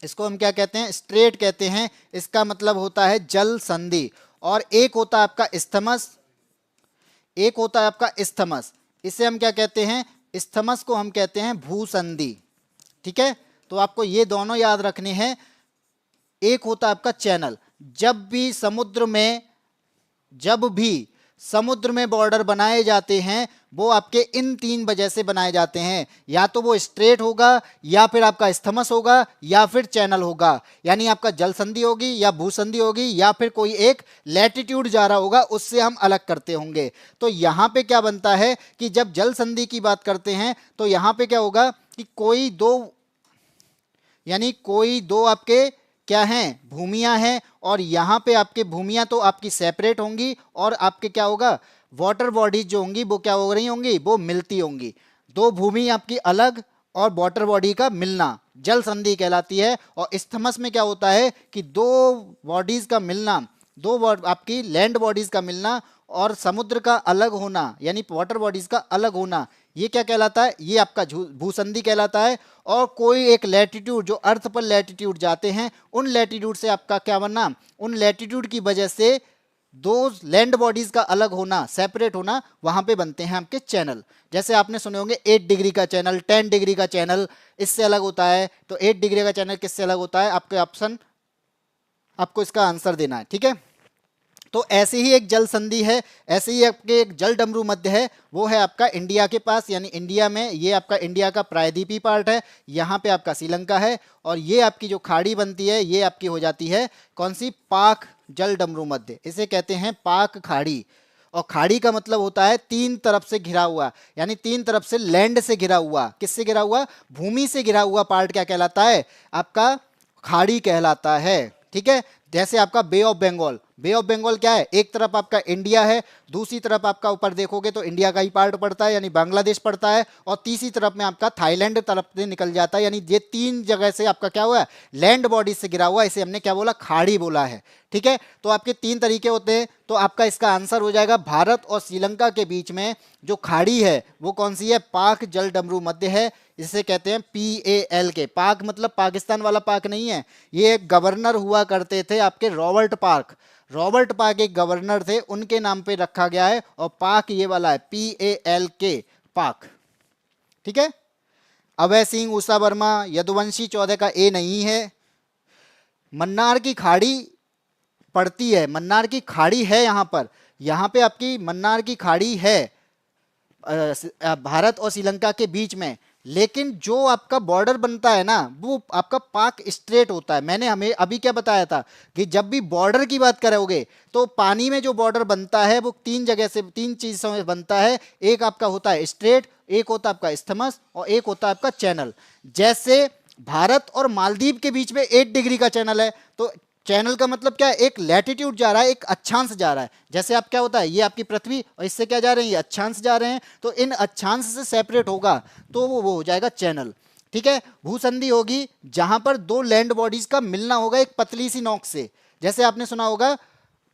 इसको हम क्या कहते हैं? स्ट्रेट कहते हैं। इसका मतलब होता है जल संधि। और एक होता है आपका इस्थमस, एक होता है आपका इस्थमस, इसे हम क्या कहते हैं? इस्थमस को हम कहते हैं भूसंधि। ठीक है, तो आपको ये दोनों याद रखने हैं। एक होता है आपका चैनल, जब भी समुद्र में बॉर्डर बनाए जाते हैं वो आपके इन तीन वजह से बनाए जाते हैं, या तो वो स्ट्रेट होगा, या फिर आपका इस्थमस होगा, या फिर चैनल होगा। यानी आपका जल संधि होगी या भूसंधि होगी, या फिर कोई एक लैटिट्यूड जा रहा होगा उससे हम अलग करते होंगे। तो यहाँ पे क्या बनता है कि जब जल संधि की बात करते हैं तो यहाँ पे क्या होगा कि कोई दो आपके क्या हैं? भूमियां हैं, और यहाँ पे आपके भूमियां तो आपकी सेपरेट होंगी, और आपके क्या होगा? वाटर बॉडीज जो होंगी वो क्या हो रही होंगी? वो मिलती होंगी। दो भूमि आपकी अलग और वाटर बॉडी का मिलना जल संधि कहलाती है। और इस्थमस में क्या होता है कि दो बॉडीज का मिलना, आपकी लैंड बॉडीज का मिलना, और समुद्र का अलग होना यानी वाटर बॉडीज का अलग होना, ये क्या कहलाता है? ये आपका भूसंधि कहलाता है। और कोई एक लैटिट्यूड जो अर्थ पर लैटिट्यूड जाते हैं, उन लैटिट्यूड से आपका क्या बनना, उन लैटिट्यूड की वजह से दो लैंड बॉडीज का अलग होना, सेपरेट होना, वहां पे बनते हैं आपके चैनल। जैसे आपने सुने होंगे 8 डिग्री का चैनल, 10 डिग्री का चैनल इससे अलग होता है। तो 8 डिग्री का चैनल किससे अलग होता है? आपके ऑप्शन, आपको इसका आंसर देना है, ठीक है। तो ऐसे ही एक जल संधि है, ऐसे ही आपके एक जल डमरू मध्य है, वो है आपका इंडिया के पास, यानी इंडिया में, ये आपका इंडिया का प्रायद्वीपीय पार्ट है, यहाँ पे आपका श्रीलंका है, और ये आपकी जो खाड़ी बनती है ये आपकी हो जाती है कौन सी? पाक जल डमरू मध्य, इसे कहते हैं पाक खाड़ी। और खाड़ी का मतलब होता है तीन तरफ से घिरा हुआ, यानी तीन तरफ से लैंड से घिरा हुआ। किससे घिरा हुआ? भूमि से घिरा हुआ पार्ट क्या कहलाता है? आपका खाड़ी कहलाता है, ठीक है। जैसे आपका Bay of Bengal, Bay of Bengal क्या है? एक तरफ आपका इंडिया है, दूसरी तरफ आपका ऊपर देखोगे तो इंडिया का ही पार्ट पड़ता है यानी बांग्लादेश पड़ता है, और तीसरी तरफ में आपका थाईलैंड तरफ से निकल जाता है, यानी ये तीन जगह से आपका क्या हुआ है? लैंड बॉडी से गिरा हुआ, इसे हमने क्या बोला? खाड़ी बोला है, ठीक है। तो आपके तीन तरीके होते हैं, तो आपका इसका आंसर हो जाएगा भारत और श्रीलंका के बीच में जो खाड़ी है वो कौन सी है? पाक जल डमरू मध्य है, इसे कहते हैं PAL के। पाक मतलब पाकिस्तान वाला पाक नहीं है, ये एक गवर्नर हुआ करते थे आपके रॉबर्ट पार्क, रॉबर्ट पार्क एक गवर्नर थे, उनके नाम पे रखा गया है, और पाक ये वाला है PAL के, पाक, ठीक है। अभय सिंह, उषा वर्मा, यदुवंशी चौधरी का ए नहीं है। मन्नार की खाड़ी पड़ती है, मन्नार की खाड़ी है यहाँ पे आपकी मन्नार की खाड़ी है भारत और श्रीलंका के बीच में, लेकिन जो आपका बॉर्डर बनता है ना वो आपका पाक स्ट्रेट होता है। मैंने हमें अभी क्या बताया था कि जब भी बॉर्डर की बात करोगे तो पानी में जो बॉर्डर बनता है वो तीन जगह से, तीन चीजों से बनता है। एक आपका होता है स्ट्रेट, एक होता है आपका स्थमस, और एक होता है आपका चैनल। जैसे भारत और मालदीव के बीच में 8 डिग्री का चैनल है, तो चैनल का मतलब क्या है? एक लैटिट्यूड जा रहा है, एक अक्षांश जा रहा है। जैसे आप क्या होता है, ये आपकी पृथ्वी और इससे क्या जा रहे हैं? ये अक्षांश जा रहे हैं, तो इन अक्षांश से सेपरेट होगा तो वो हो जाएगा चैनल, ठीक है। भूसंधि होगी जहां पर दो लैंड बॉडीज का मिलना होगा एक पतली सी नोक से। जैसे आपने सुना होगा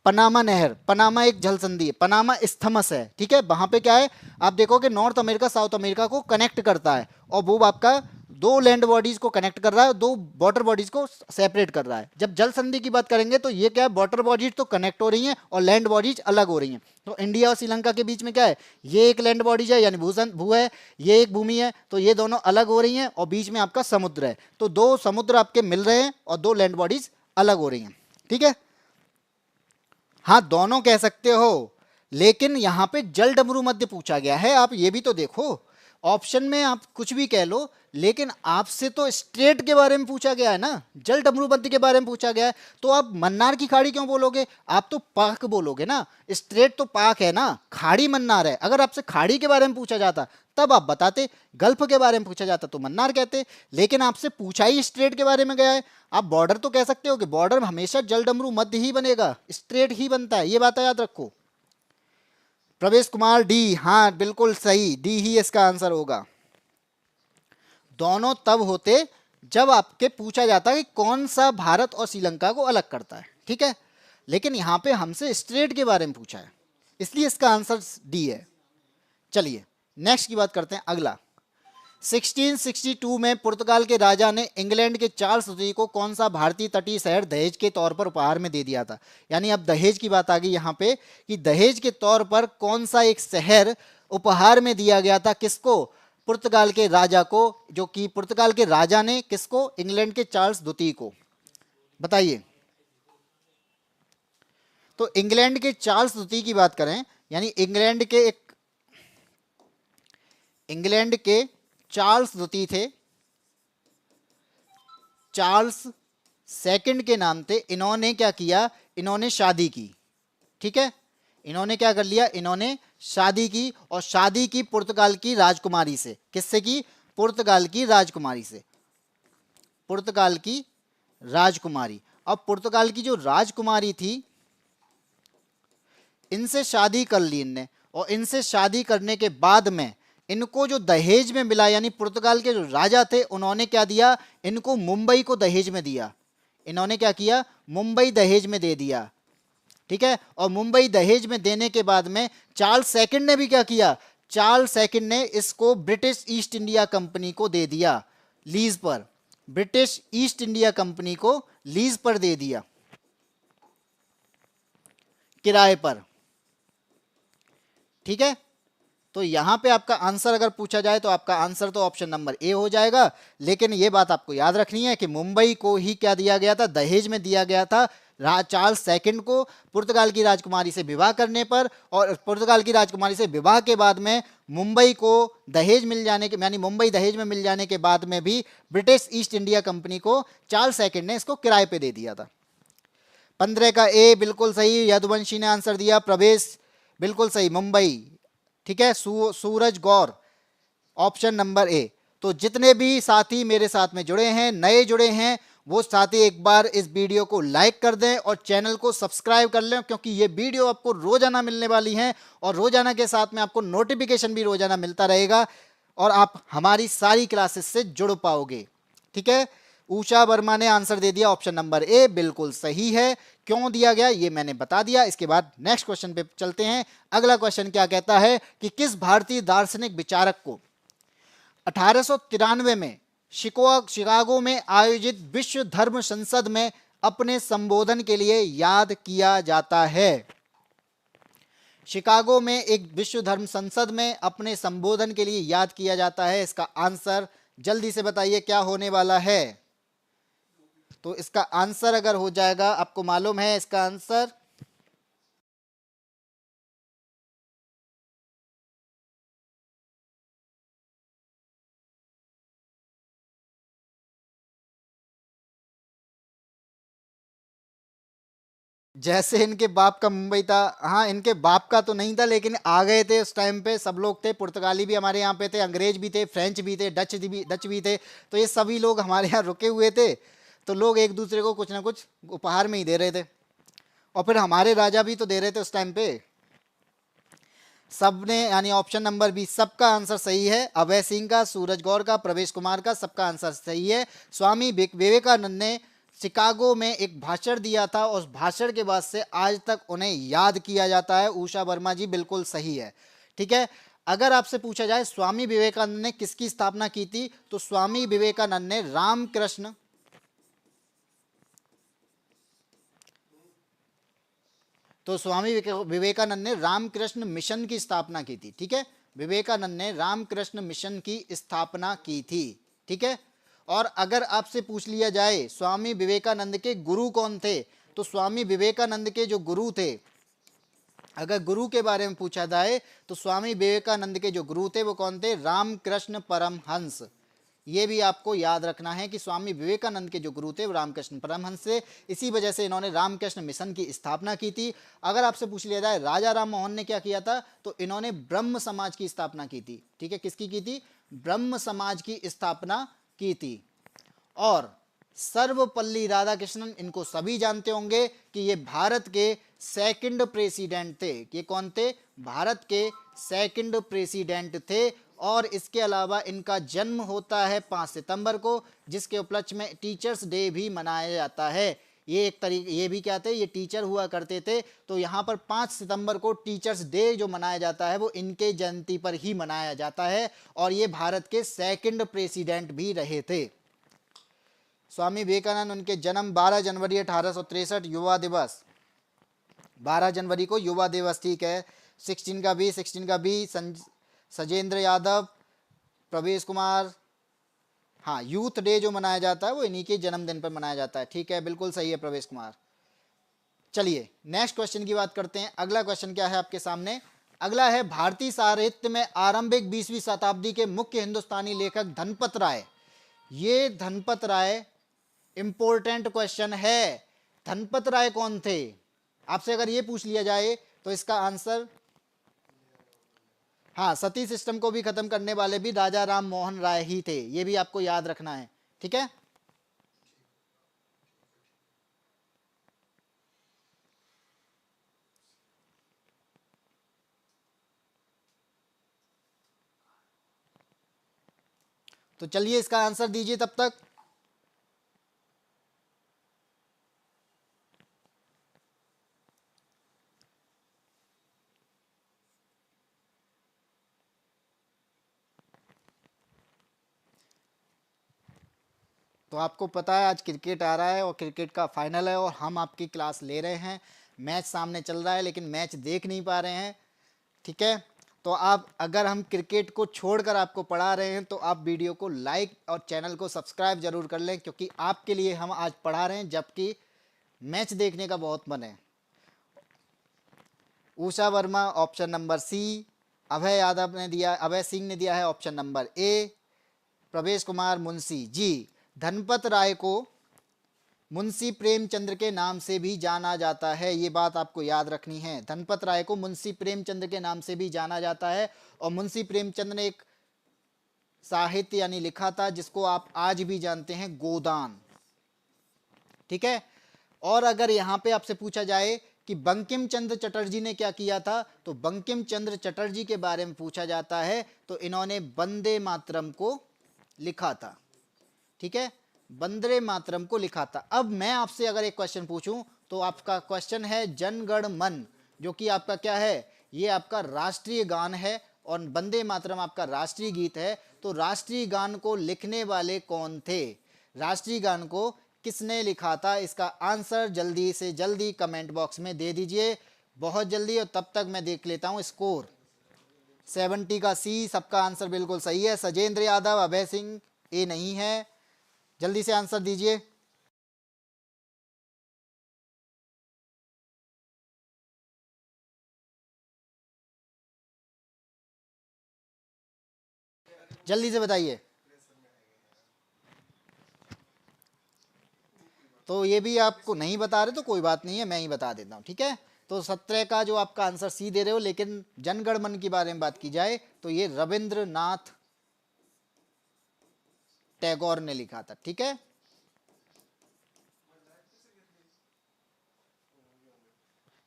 पनामा नहर, पनामा एक जल संधि है, पनामा स्थमस है, ठीक है। वहां पे क्या है? आप देखोगे नॉर्थ अमेरिका साउथ अमेरिका को कनेक्ट करता है, और वो आपका दो लैंड बॉडीज को कनेक्ट कर रहा है, दो वाटर बॉडीज को सेपरेट कर रहा है। जब जल संधि की बात करेंगे तो ये क्या है? वाटर बॉडीज तो कनेक्ट हो रही हैं और लैंड बॉडीज अलग हो रही हैं। तो इंडिया और श्रीलंका के बीच में क्या है? ये एक लैंड बॉडीज है यानी भू है, ये एक भूमि है, तो ये दोनों अलग हो रही हैं, और बीच में आपका समुद्र है, तो दो समुद्र आपके मिल रहे हैं और दो लैंड बॉडीज अलग हो रही हैं, ठीक है। हाँ, दोनों कह सकते हो, लेकिन यहां पे जल डमरू मध्य पूछा गया है। आप ये भी तो देखो, ऑप्शन में आप कुछ भी कह लो, लेकिन आपसे तो स्ट्रेट के बारे में पूछा गया है ना, जल डमरू मध्य के बारे में पूछा गया है, तो आप मन्नार की खाड़ी क्यों बोलोगे? आप तो पाक बोलोगे ना, स्ट्रेट तो पाक है ना, खाड़ी मन्नार है। अगर आपसे खाड़ी के बारे में पूछा जाता तब आप बताते, गल्फ के बारे में पूछा जाता तो मन्नार कहते, लेकिन आपसे पूछा ही स्ट्रेट के बारे में गया है। आप बॉर्डर तो कह सकते हो कि बॉर्डर हमेशा जल डमरू मध्य ही बनेगा, स्ट्रेट ही बनता है, ये बात याद रखो। प्रवेश कुमार डी, हाँ बिल्कुल सही, डी ही इसका आंसर होगा। दोनों तब होते जब आपके पूछा जाता कि कौन सा भारत और श्रीलंका को अलग करता है, ठीक है। लेकिन यहां पे हमसे स्ट्रेट के बारे में पूछा है, इसलिए इसका आंसर डी है। चलिए नेक्स्ट की बात करते हैं, अगला। 1662 में पुर्तगाल के राजा ने इंग्लैंड के चार्ल्स द्वितीय को कौन सा भारतीय तटीय शहर दहेज के तौर पर उपहार में दे दिया था? यानी अब दहेज की बात आ गई यहाँ पे कि दहेज के तौर पर कौन सा एक शहर उपहार में दिया गया था किसको? पुर्तगाल के राजा को, जो कि पुर्तगाल के राजा ने किसको? इंग्लैंड के चार्ल्स द्वितीय को। बताइए। तो इंग्लैंड के चार्ल्स द्वितीय की बात करें, यानी इंग्लैंड के चार्ल्स द्वितीय थे, चार्ल्स सेकंड के नाम थे। इन्होंने क्या किया? इन्होंने शादी की, ठीक है। इन्होंने क्या कर लिया? इन्होंने शादी की, और शादी की पुर्तगाल की राजकुमारी से। किससे की? पुर्तगाल की राजकुमारी से, पुर्तगाल की राजकुमारी। अब पुर्तगाल की जो राजकुमारी थी, इनसे शादी कर ली इनने, और इनसे शादी करने के बाद में इनको जो दहेज में मिला, यानी पुर्तगाल के जो राजा थे उन्होंने क्या दिया? इनको मुंबई को दहेज में दिया। इन्होंने क्या किया? मुंबई दहेज में दे दिया। ठीक है। और मुंबई दहेज में देने के बाद में चार्ल्स सेकंड ने भी क्या किया, चार्ल्स सेकंड ने इसको ब्रिटिश ईस्ट इंडिया कंपनी को दे दिया लीज पर, ब्रिटिश ईस्ट इंडिया कंपनी को लीज पर दे दिया, किराए पर। ठीक है। तो यहां पे आपका आंसर अगर पूछा जाए तो आपका आंसर तो ऑप्शन नंबर ए हो जाएगा। लेकिन यह बात आपको याद रखनी है कि मुंबई को ही क्या दिया गया था, दहेज में दिया गया था चार्ल्स सेकंड को पुर्तगाल की राजकुमारी से विवाह करने पर। और पुर्तगाल की राजकुमारी से विवाह के बाद में मुंबई को दहेज मिल जाने के, यानी मुंबई दहेज में मिल जाने के बाद में भी ब्रिटिश ईस्ट इंडिया कंपनी को चार्ल्स सेकंड ने इसको किराए पे दे दिया था। 15 का ए बिल्कुल सही, यदुवंशी ने आंसर दिया। प्रवेश बिल्कुल सही, मुंबई। ठीक है। सूरज गौर, ऑप्शन नंबर ए। तो जितने भी साथी मेरे साथ में जुड़े हैं, नए जुड़े हैं, वो साथी एक बार इस वीडियो को लाइक कर दें और चैनल को सब्सक्राइब कर लें, क्योंकि ये वीडियो आपको रोजाना मिलने वाली है और रोजाना के साथ में आपको नोटिफिकेशन भी रोजाना मिलता रहेगा और आप हमारी सारी क्लासेस से जुड़ पाओगे। ठीक है। उषा वर्मा ने आंसर दे दिया, ऑप्शन नंबर ए बिल्कुल सही है। क्यों दिया गया ये मैंने बता दिया। इसके बाद नेक्स्ट क्वेश्चन पे चलते हैं। अगला क्वेश्चन क्या कहता है कि किस भारतीय दार्शनिक विचारक को 1893 में शिकागो में आयोजित विश्व धर्म संसद में अपने संबोधन के लिए याद किया जाता है। शिकागो में एक विश्व धर्म संसद में अपने संबोधन के लिए याद किया जाता है। इसका आंसर जल्दी से बताइए क्या होने वाला है। तो इसका आंसर अगर हो जाएगा, आपको मालूम है इसका आंसर, जैसे इनके बाप का मुंबई था। हाँ, इनके बाप का तो नहीं था, लेकिन आ गए थे उस टाइम पे, सब लोग थे, पुर्तगाली भी हमारे यहाँ पे थे, अंग्रेज भी थे, फ्रेंच भी थे, डच भी थे। तो ये सभी लोग हमारे यहाँ रुके हुए थे। तो लोग एक दूसरे को कुछ ना कुछ उपहार में ही दे रहे थे, और फिर हमारे राजा भी तो दे रहे थे उस टाइम पे। सबने, यानी ऑप्शन नंबर बी, सबका आंसर सही है। अभय सिंह का, सूरज गौर का, प्रवेश कुमार का, सबका आंसर सही है। स्वामी विवेकानंद ने शिकागो में एक भाषण दिया था, उस भाषण के बाद से आज तक उन्हें याद किया जाता है। उषा वर्मा जी बिल्कुल सही है। ठीक है। अगर आपसे पूछा जाए स्वामी विवेकानंद ने किसकी स्थापना की थी, तो स्वामी विवेकानंद ने रामकृष्ण, तो स्वामी विवेकानंद ने रामकृष्ण मिशन की स्थापना की थी। ठीक है। विवेकानंद ने रामकृष्ण मिशन की स्थापना की थी। ठीक है। और अगर आपसे पूछ लिया जाए स्वामी विवेकानंद के गुरु कौन थे, तो स्वामी विवेकानंद के जो गुरु थे, अगर गुरु के बारे में पूछा जाए तो स्वामी विवेकानंद के जो गुरु थे वो कौन थे, रामकृष्ण परमहंस। ये भी आपको याद रखना है कि स्वामी विवेकानंद के जो गुरु थे वो रामकृष्ण परमहंस थे। इसी वजह से इन्होंने रामकृष्ण मिशन की स्थापना की थी। अगर आपसे पूछ लिया जाए राजा राम मोहन ने क्या किया था, तो इन्होंने ब्रह्म समाज की स्थापना की थी। ठीक है। किसकी की थी, ब्रह्म समाज की स्थापना की थी। और सर्वपल्ली राधाकृष्णन, इनको सभी जानते होंगे कि ये भारत के सेकंड प्रेसिडेंट थे। ये कौन थे, भारत के सेकंड प्रेसिडेंट थे। और इसके अलावा इनका जन्म होता है 5 सितंबर को, जिसके उपलक्ष्य में टीचर्स डे भी मनाया जाता है। ये एक तरीके, ये भी क्या थे, ये टीचर हुआ करते थे। तो यहाँ पर 5 सितंबर को टीचर्स डे जो मनाया जाता है वो इनके जयंती पर ही मनाया जाता है। और ये भारत के सेकंड प्रेसिडेंट भी रहे थे। स्वामी विवेकानंद, उनके जन्म 12 जनवरी 1863, युवा दिवस 12 जनवरी को युवा दिवस। ठीक है। 16 का बी सजेंद्र यादव, प्रवेश कुमार। हाँ, यूथ डे जो मनाया जाता है वो इन्हीं के जन्मदिन पर मनाया जाता है। ठीक है, बिल्कुल सही है प्रवेश कुमार। चलिए नेक्स्ट क्वेश्चन की बात करते हैं। अगला क्वेश्चन क्या है आपके सामने, अगला है भारतीय साहित्य में आरंभिक 20वीं शताब्दी के मुख्य हिंदुस्तानी लेखक धनपत राय। ये धनपत राय इंपॉर्टेंट क्वेश्चन है। धनपत राय कौन थे, आपसे अगर ये पूछ लिया जाए तो इसका आंसर, हाँ, सती सिस्टम को भी खत्म करने वाले भी राजा राम मोहन राय ही थे। ये भी आपको याद रखना है। ठीक है। तो चलिए इसका आंसर दीजिए तब तक। तो आपको पता है आज क्रिकेट आ रहा है और क्रिकेट का फाइनल है और हम आपकी क्लास ले रहे हैं। मैच सामने चल रहा है लेकिन मैच देख नहीं पा रहे हैं, ठीक है। तो आप, अगर हम क्रिकेट को छोड़कर आपको पढ़ा रहे हैं तो आप वीडियो को लाइक और चैनल को सब्सक्राइब जरूर कर लें, क्योंकि आपके लिए हम आज पढ़ा रहे हैं जबकि मैच देखने का बहुत मन है। उषा वर्मा ऑप्शन नंबर सी, अभय सिंह ने दिया है ऑप्शन नंबर ए, प्रवेश कुमार मुंशी जी। धनपत राय को मुंशी प्रेमचंद्र के नाम से भी जाना जाता है, ये बात आपको याद रखनी है। धनपत राय को मुंशी प्रेमचंद्र के नाम से भी जाना जाता है और मुंशी प्रेमचंद्र ने एक साहित्य यानी लिखा था जिसको आप आज भी जानते हैं, गोदान, ठीक है। और अगर यहां पे आपसे पूछा जाए कि बंकिम चंद्र चटर्जी ने क्या किया था, तो बंकिम चंद्र चटर्जी के बारे में पूछा जाता है तो इन्होंने वंदे मातरम को लिखा था, ठीक है, वंदे मातरम को लिखा था। अब मैं आपसे अगर एक क्वेश्चन पूछूं तो आपका क्वेश्चन है जन गण मन, जो कि आपका क्या है, ये आपका राष्ट्रीय गान है और वंदे मातरम आपका राष्ट्रीय गीत है। तो राष्ट्रीय गान को लिखने वाले कौन थे, राष्ट्रीय गान को किसने लिखा था, इसका आंसर जल्दी से जल्दी कमेंट बॉक्स में दे दीजिए, बहुत जल्दी। और तब तक मैं देख लेता हूं स्कोर। 70 का सी, सबका आंसर बिल्कुल सही है। सजेंद्र यादव, अभय सिंह ए नहीं है, जल्दी से आंसर दीजिए। जल्दी से बताइए। तो ये भी आपको नहीं बता रहे तो कोई बात नहीं है, मैं ही बता देता हूँ, ठीक है। तो 17 का जो आपका आंसर सी दे रहे हो, लेकिन जनगण मन के बारे में बात की जाए तो ये रविंद्रनाथ टैगोर ने लिखा था, ठीक है।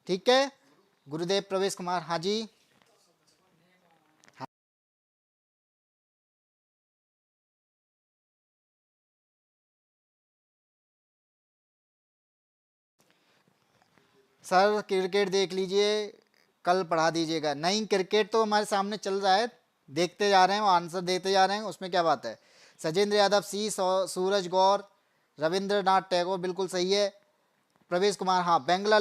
ठीक है, गुरुदेव प्रवेश कुमार, हाँ जी। सर क्रिकेट देख लीजिए, कल पढ़ा दीजिएगा। नहीं, क्रिकेट तो हमारे सामने चल रहा है, देखते जा रहे हैं और आंसर देते जा रहे हैं, उसमें क्या बात है। सजेंद्र यादव सी, सूरज गौर, रविंद्रनाथ टैगोर बिल्कुल सही है। प्रवेश कुमार, हाँ, बेंगला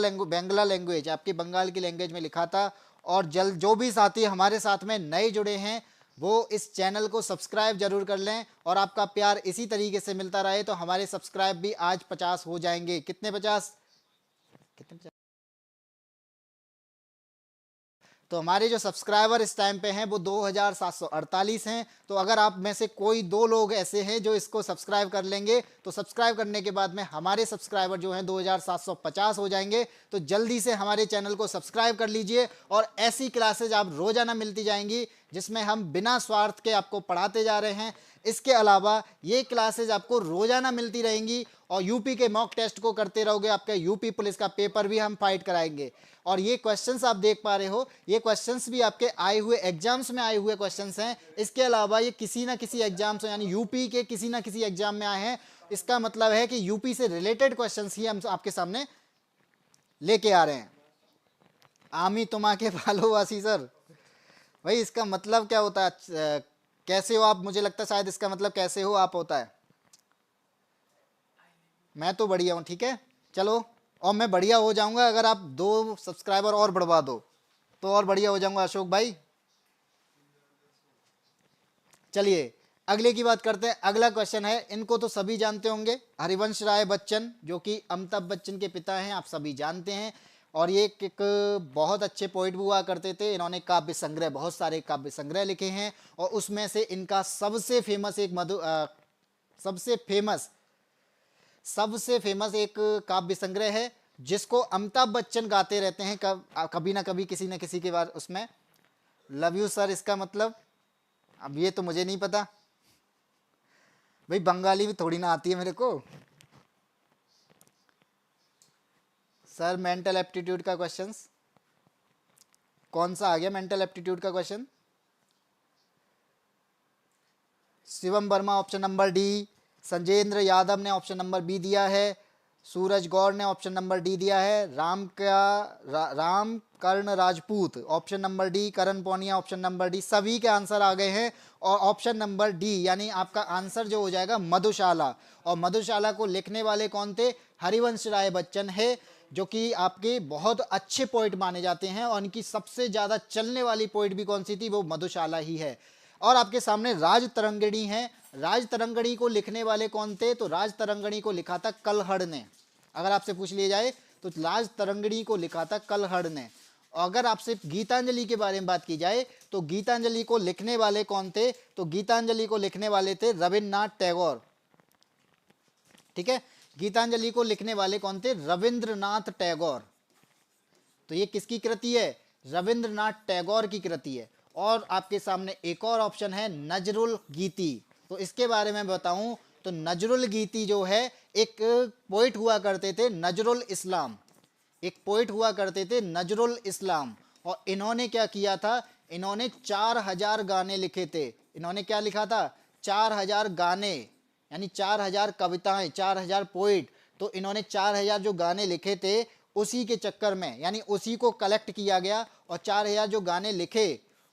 लैंग्वेज आपकी बंगाल की लैंग्वेज में लिखा था। और जो भी साथी हमारे साथ में नए जुड़े हैं वो इस चैनल को सब्सक्राइब जरूर कर लें, और आपका प्यार इसी तरीके से मिलता रहे तो हमारे सब्सक्राइब भी आज 50 हो जाएंगे। कितने 50, कितने 50? तो हमारे जो सब्सक्राइबर इस टाइम पे हैं वो 2748 हैं। तो अगर आप में से कोई दो लोग ऐसे हैं जो इसको सब्सक्राइब कर लेंगे तो सब्सक्राइब करने के बाद में हमारे सब्सक्राइबर जो हैं 2750 हो जाएंगे। तो जल्दी से हमारे चैनल को सब्सक्राइब कर लीजिए और ऐसी क्लासेज आप रोजाना मिलती जाएंगी जिसमें हम बिना स्वार्थ के आपको पढ़ाते जा रहे हैं। इसके अलावा ये क्लासेज आपको रोजाना मिलती रहेंगी और यूपी के मॉक टेस्ट को करते रहोगे, आपका यूपी पुलिस का पेपर भी हम फाइट कराएंगे। और ये क्वेश्चंस आप देख पा रहे हो, ये क्वेश्चंस भी आपके आए हुए एग्जाम्स में आए हुए क्वेश्चंस हैं। इसके अलावा ये किसी ना किसी एग्जाम से, यानी यूपी के किसी ना किसी एग्जाम में आए हैं। इसका मतलब है कि यूपी से रिलेटेड क्वेश्चंस ही हम आपके सामने लेके आ रहे हैं। आमी तुमा के भालोवासी सर, भाई इसका मतलब क्या होता है, कैसे हो आप, मुझे लगता है शायद इसका मतलब कैसे हो आप होता है। मैं तो बढ़िया हूँ, ठीक है, चलो। और मैं बढ़िया हो जाऊंगा अगर आप 2 सब्सक्राइबर और बढ़वा दो तो और बढ़िया हो जाऊंगा अशोक भाई। चलिए अगले की बात करते हैं। अगला क्वेश्चन है, इनको तो सभी जानते होंगे, हरिवंश राय बच्चन, जो कि अमिताभ बच्चन के पिता हैं, आप सभी जानते हैं। और ये एक बहुत अच्छे पोइट भी हुआ करते थे। इन्होंने काव्य संग्रह, बहुत सारे काव्य संग्रह लिखे हैं और उसमें से इनका सबसे फेमस एक सबसे फेमस एक काव्य संग्रह है जिसको अमिताभ बच्चन गाते रहते हैं कभी ना कभी किसी न किसी के बार उसमें। लव यू सर, इसका मतलब अब ये तो मुझे नहीं पता भाई, बंगाली भी थोड़ी ना आती है मेरे को। सर मेंटल एप्टीट्यूड का क्वेश्चंस कौन सा आ गया, मेंटल एप्टीट्यूड का question? Shivam Verma option number D, Sanjendra Yadav ने ऑप्शन नंबर बी दिया है, सूरज गौर ने ऑप्शन नंबर डी दिया है। राम कर्ण राजपूत ऑप्शन नंबर डी। करण पौनिया ऑप्शन नंबर डी। सभी के आंसर आ गए हैं और ऑप्शन नंबर डी यानी आपका आंसर जो हो जाएगा मधुशाला। और मधुशाला को लिखने वाले कौन थे? हरिवंश राय बच्चन है, जो कि आपके बहुत अच्छे पोइट माने जाते हैं और उनकी सबसे ज़्यादा चलने वाली पोइट भी कौन सी थी? वो मधुशाला ही है। और आपके सामने राज तरंगिणी है। राज तरंगिणी को लिखने वाले कौन थे? तो राज तरंगिणी को लिखा था कलहड़ ने। अगर आपसे पूछ लिया जाए तो राज तरंगिणी को लिखा था कलहड़ ने। अगर आपसे गीतांजलि के बारे में बात की जाए तो गीतांजलि को लिखने वाले कौन थे? तो गीतांजलि को लिखने वाले थे रविन्द्रनाथ टैगोर। ठीक है, गीतांजलि को लिखने वाले कौन थे? रविंद्रनाथ टैगोर। तो ये किसकी कृति है? रविंद्रनाथ टैगोर की कृति है। और आपके सामने एक और ऑप्शन है नजरुल गीति। तो इसके बारे में बताऊं तो नजरुल गीति जो है एक पोइट हुआ करते थे, नजरुल इस्लाम। एक पोइट हुआ करते थे नजरुल इस्लाम। और इन्होंने क्या किया था? इन्होंने 4000 गाने लिखे थे। इन्होंने क्या लिखा था? 4000 गाने, यानी 4000 कविताएं, 4000 पोइट। तो इन्होंने 4000 जो गाने लिखे थे उसी के चक्कर में, यानी उसी को कलेक्ट किया गया और 4000 जो गाने लिखे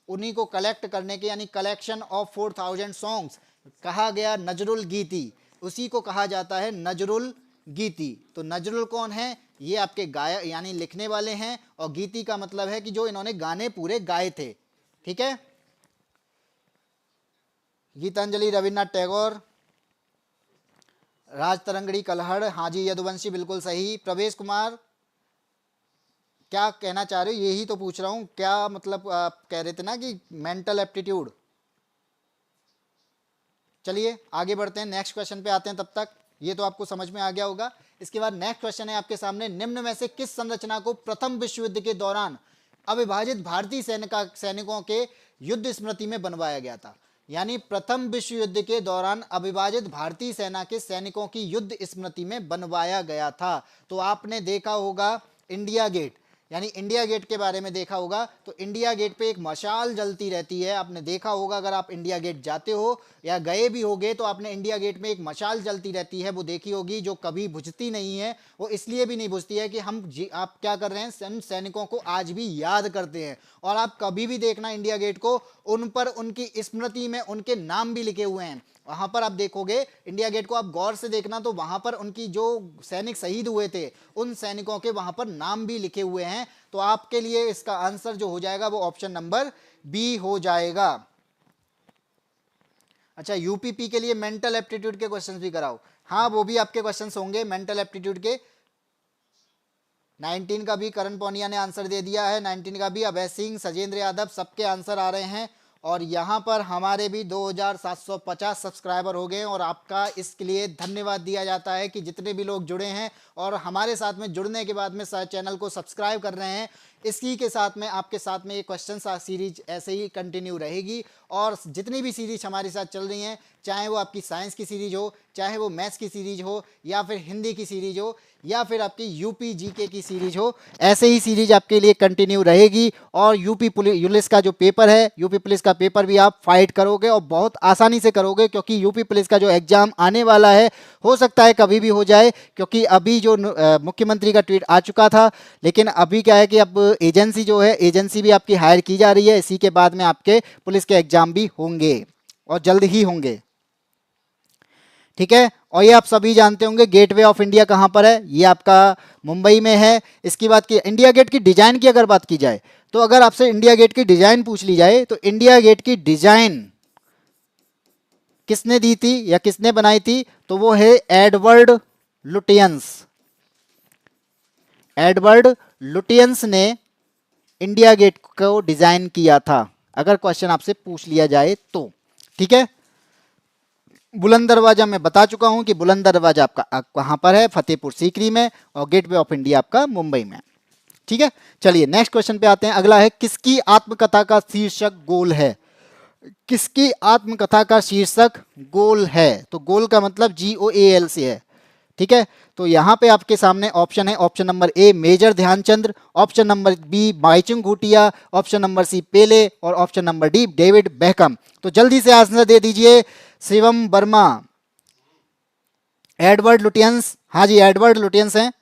उन्हीं को कलेक्ट करने के, यानी कलेक्शन ऑफ 4000 सॉन्ग्स कहा गया नजरुल गीति। उसी को कहा जाता है नजरुल गीति। तो नजरुल कौन है? ये आपके गायक यानी लिखने वाले हैं, और गीति का मतलब है कि जो इन्होंने गाने पूरे गाए थे। ठीक है, गीतांजलि रविन्द्रनाथ टैगोर, राज तरंगिणी कलहड़। हाँ जी यदुवंशी बिल्कुल सही। प्रवेश कुमार क्या कहना चाह रहे हो? यही तो पूछ रहा हूं, क्या मतलब आप कह रहे थे ना कि मेंटल एप्टीट्यूड। चलिए आगे बढ़ते हैं, नेक्स्ट क्वेश्चन पे आते हैं। तब तक ये तो आपको समझ में आ गया होगा। इसके बाद नेक्स्ट क्वेश्चन है आपके सामने, निम्न में से किस संरचना को प्रथम विश्व युद्ध के दौरान अविभाजित भारतीय सैनिकों के युद्ध स्मृति में बनवाया गया था? यानी प्रथम विश्व युद्ध के दौरान अविभाजित भारतीय सेना के सैनिकों की युद्ध स्मृति में बनवाया गया था। तो आपने देखा होगा इंडिया गेट, यानी इंडिया गेट के बारे में देखा होगा। तो इंडिया गेट पे एक मशाल जलती रहती है, आपने देखा होगा। अगर आप इंडिया गेट जाते हो या गए भी होगे तो आपने इंडिया गेट में एक मशाल जलती रहती है, वो देखी होगी, जो कभी बुझती नहीं है। वो इसलिए भी नहीं बुझती है कि आप क्या कर रहे हैं, सैनिकों को आज भी याद करते हैं। और आप कभी भी देखना इंडिया गेट को, उन पर उनकी स्मृति में उनके नाम भी लिखे हुए हैं। वहां पर आप देखोगे इंडिया गेट को, आप गौर से देखना तो वहां पर उनकी जो सैनिक शहीद हुए थे उन सैनिकों के वहां पर नाम भी लिखे हुए हैं। तो आपके लिए इसका आंसर जो हो जाएगा वो ऑप्शन नंबर बी हो जाएगा। अच्छा, यूपीपी के लिए मेंटल एप्टीट्यूड के क्वेश्चंस भी कराओ। हाँ, वो भी आपके क्वेश्चंस होंगे मेंटल एप्टीट्यूड के। 19 का भी करण पौनिया ने आंसर दे दिया है, 19 का भी अभय सिंह, सजेंद्र यादव, सबके आंसर आ रहे हैं। और यहाँ पर हमारे भी 2750 सब्सक्राइबर हो गए और आपका इसके लिए धन्यवाद दिया जाता है कि जितने भी लोग जुड़े हैं और हमारे साथ में जुड़ने के बाद में चैनल को सब्सक्राइब कर रहे हैं। इसी के साथ में आपके साथ में ये क्वेश्चन सीरीज ऐसे ही कंटिन्यू रहेगी। और जितनी भी सीरीज हमारे साथ चल रही हैं, चाहे वो आपकी साइंस की सीरीज हो, चाहे वो मैथ्स की सीरीज हो, या फिर हिंदी की सीरीज हो, या फिर आपकी यूपी जीके की सीरीज हो, ऐसे ही सीरीज आपके लिए कंटिन्यू रहेगी। और यूपी पुलिस का जो पेपर है, यूपी पुलिस का पेपर भी आप फाइट करोगे और बहुत आसानी से करोगे, क्योंकि यूपी पुलिस का जो एग्जाम आने वाला है हो सकता है कभी भी हो जाए, क्योंकि अभी जो मुख्यमंत्री का ट्वीट आ चुका था। लेकिन अभी क्या है कि अब एजेंसी जो है, एजेंसी भी आपकी हायर की जा रही है। इसी के बाद में आपके पुलिस के एग्जाम भी होंगे और जल्द ही होंगे। ठीक है, और ये आप सभी जानते होंगे गेटवे ऑफ इंडिया कहां पर है, ये आपका मुंबई में है। इसकी बात की इंडिया गेट की डिजाइन की अगर बात की जाए तो अगर आपसे इंडिया गेट की डिजाइन पूछ ली जाए तो इंडिया गेट की डिजाइन किसने दी थी या किसने बनाई थी? तो वो है एडवर्ड लुटियंस। एडवर्ड लुटियंस ने इंडिया गेट को डिजाइन किया था, अगर क्वेश्चन आपसे पूछ लिया जाए तो। ठीक है, बुलंद दरवाजा मैं बता चुका हूं कि बुलंद दरवाजा आपका कहां पर है, फतेहपुर सीकरी में, और गेटवे ऑफ इंडिया आपका मुंबई में। ठीक है, चलिए नेक्स्ट क्वेश्चन पे आते हैं। अगला है, किसकी आत्मकथा का शीर्षक गोल है? किसकी आत्मकथा का शीर्षक गोल है? तो गोल का मतलब GOAL से है। ठीक है, तो यहां पे आपके सामने ऑप्शन है, option number A Major Dhyanchandra, option number B Baichung Bhutia, option number C Pele, और option number D David Beckham. तो जल्दी से आंसर दे दीजिए। शिवम वर्मा, एडवर्ड लुटियंस, हाँ जी एडवर्ड लुटियंस हैं।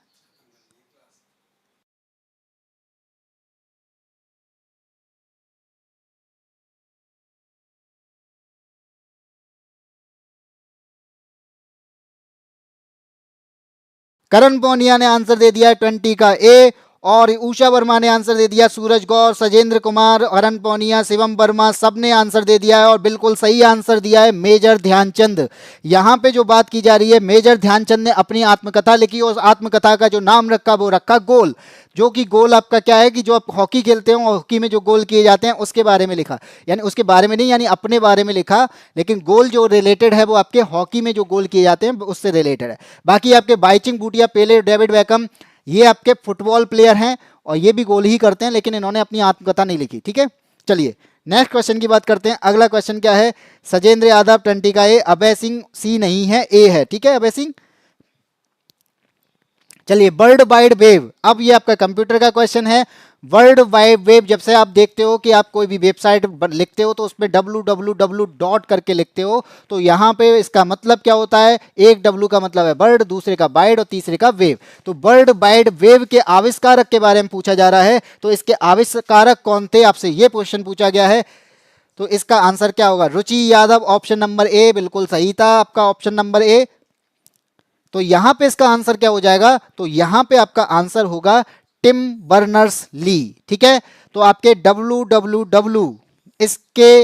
करण पोनिया ने आंसर दे दिया 20 का ए, और उषा वर्मा ने आंसर दे दिया, सूरज गौर, सजेंद्र कुमार, करण पोनिया, शिवम वर्मा, सबने आंसर दे दिया है और बिल्कुल सही आंसर दिया है मेजर ध्यानचंद। यहाँ पे जो बात की जा रही है, मेजर ध्यानचंद ने अपनी आत्मकथा लिखी और आत्मकथा का जो नाम रखा वो रखा गोल, जो कि गोल आपका क्या है कि जो आप हॉकी खेलते हो, हॉकी में जो गोल किए जाते हैं उसके बारे में लिखा, यानी उसके बारे में नहीं, यानी अपने बारे में लिखा, लेकिन गोल जो रिलेटेड है वो आपके हॉकी में जो गोल किए जाते हैं उससे रिलेटेड है। बाकी आपके बाइचिंग बूटिया, पेले, डेविड बैकम, ये आपके फुटबॉल प्लेयर हैं और ये भी गोल ही करते हैं, लेकिन इन्होंने अपनी आत्मकथा नहीं लिखी। ठीक है, चलिए नेक्स्ट क्वेश्चन की बात करते हैं। अगला क्वेश्चन क्या है, सजेंद्र यादव 20 का ए, अभय सिंह सी नहीं है, ए है। ठीक है, अभय सिंह। चलिए, वर्ल्ड वाइड वेब, अब ये आपका कंप्यूटर का क्वेश्चन है। वर्ल्ड वाइड वेब, जब से आप देखते हो कि आप कोई भी वेबसाइट लिखते हो तो उसमें www डॉट करके लिखते हो, तो यहाँ पे इसका मतलब क्या होता है, एक W का मतलब है वर्ल्ड, दूसरे का वाइड और तीसरे का वेब। तो वर्ल्ड वाइड वेब के आविष्कारक के बारे में पूछा जा रहा है, तो इसके आविष्कारक कौन थे, आपसे ये क्वेश्चन पूछा गया है। तो इसका आंसर क्या होगा, रुचि यादव, ऑप्शन नंबर ए बिल्कुल सही था आपका, ऑप्शन नंबर ए। तो यहां पे इसका आंसर क्या हो जाएगा, तो यहां पे आपका आंसर होगा टिम बर्नर्स ली। ठीक है, तो आपके www, इसके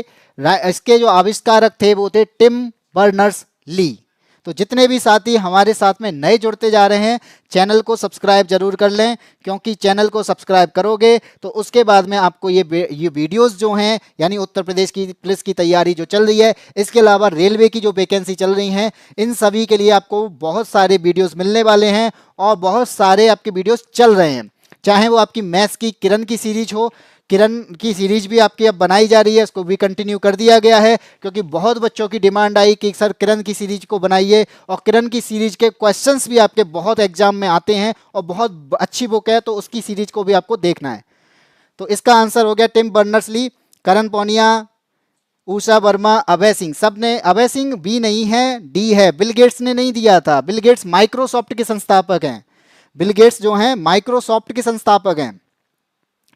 इसके जो आविष्कारक थे वो थे टिम बर्नर्स ली। तो जितने भी साथी हमारे साथ में नए जुड़ते जा रहे हैं, चैनल को सब्सक्राइब जरूर कर लें, क्योंकि चैनल को सब्सक्राइब करोगे तो उसके बाद में आपको ये वीडियोस जो हैं, यानी उत्तर प्रदेश की पुलिस की तैयारी जो चल रही है, इसके अलावा रेलवे की जो वैकेंसी चल रही हैं, इन सभी के लिए आपको बहुत सारे वीडियोस मिलने वाले हैं और बहुत सारे आपके वीडियोस चल रहे हैं। चाहे वो आपकी मैथ्स की किरण की सीरीज हो, किरण की सीरीज भी आपकी अब बनाई जा रही है, उसको भी कंटिन्यू कर दिया गया है, क्योंकि बहुत बच्चों की डिमांड आई कि सर किरण की सीरीज को बनाइए, और किरण की सीरीज के क्वेश्चंस भी आपके बहुत एग्जाम में आते हैं और बहुत अच्छी बुक है, तो उसकी सीरीज को भी आपको देखना है। तो इसका आंसर हो गया टिम बर्नर्स ली, करण पोनिया, उषा वर्मा, अभय सिंह। सब ने, अभय सिंह बी नहीं है, डी है। बिल गेट्स ने नहीं दिया था, बिल गेट्स माइक्रोसॉफ्ट के संस्थापक हैं, बिल गेट्स जो हैं माइक्रोसॉफ्ट के संस्थापक हैं।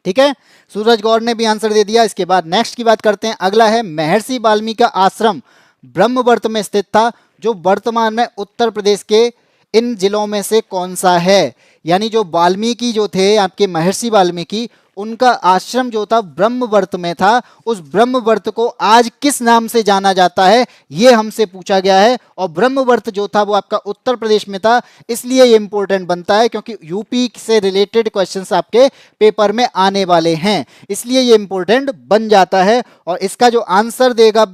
ठीक है, सूरज गौर ने भी आंसर दे दिया। इसके बाद नेक्स्ट की बात करते हैं। अगला है, महर्षि वाल्मीकि का आश्रम ब्रह्मवर्त में स्थित था, जो वर्तमान में उत्तर प्रदेश के इन जिलों में से कौन सा है। यानी जो वाल्मीकि जो थे आपके, महर्षि वाल्मीकि, उनका आश्रम जो था ब्रह्मवर्त में था, उस ब्रह्मवर्त को आज किस नाम से जाना जाता है, ये हमसे पूछा गया है। और ब्रह्मवर्त जो था वो आपका उत्तर प्रदेश में था, इसलिए ये इंपॉर्टेंट बनता है, क्योंकि यूपी से रिलेटेड क्वेश्चंस आपके पेपर में आने वाले हैं, इसलिए ये इंपॉर्टेंट बन जाता है। और इसका जो आंसर देगा,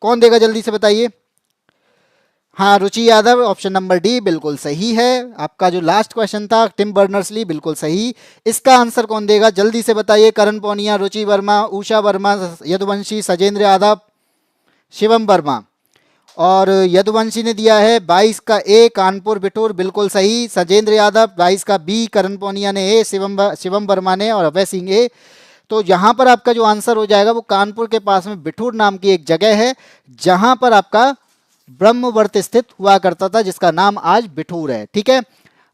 कौन देगा जल्दी से बताइए। हाँ, रुचि यादव, ऑप्शन नंबर डी बिल्कुल सही है। आपका जो लास्ट क्वेश्चन था टिम बर्नर्स ली, बिल्कुल सही। इसका आंसर कौन देगा जल्दी से बताइए। करण पोनिया, रुचि वर्मा, उषा वर्मा, यदुवंशी, सजेंद्र यादव, शिवम वर्मा। और यदुवंशी ने दिया है 22 का ए, कानपुर बिठूर, बिल्कुल सही। सजेंद्र यादव 22 का बी, करण पोनिया ने ए, शिवम वर्मा ने और अभय सिंह ए। तो यहाँ पर आपका जो आंसर हो जाएगा वो कानपुर के पास में बिठूर नाम की एक जगह है, जहां पर आपका ब्रह्मवर्त स्थित हुआ करता था, जिसका नाम आज बिठूर है। ठीक है,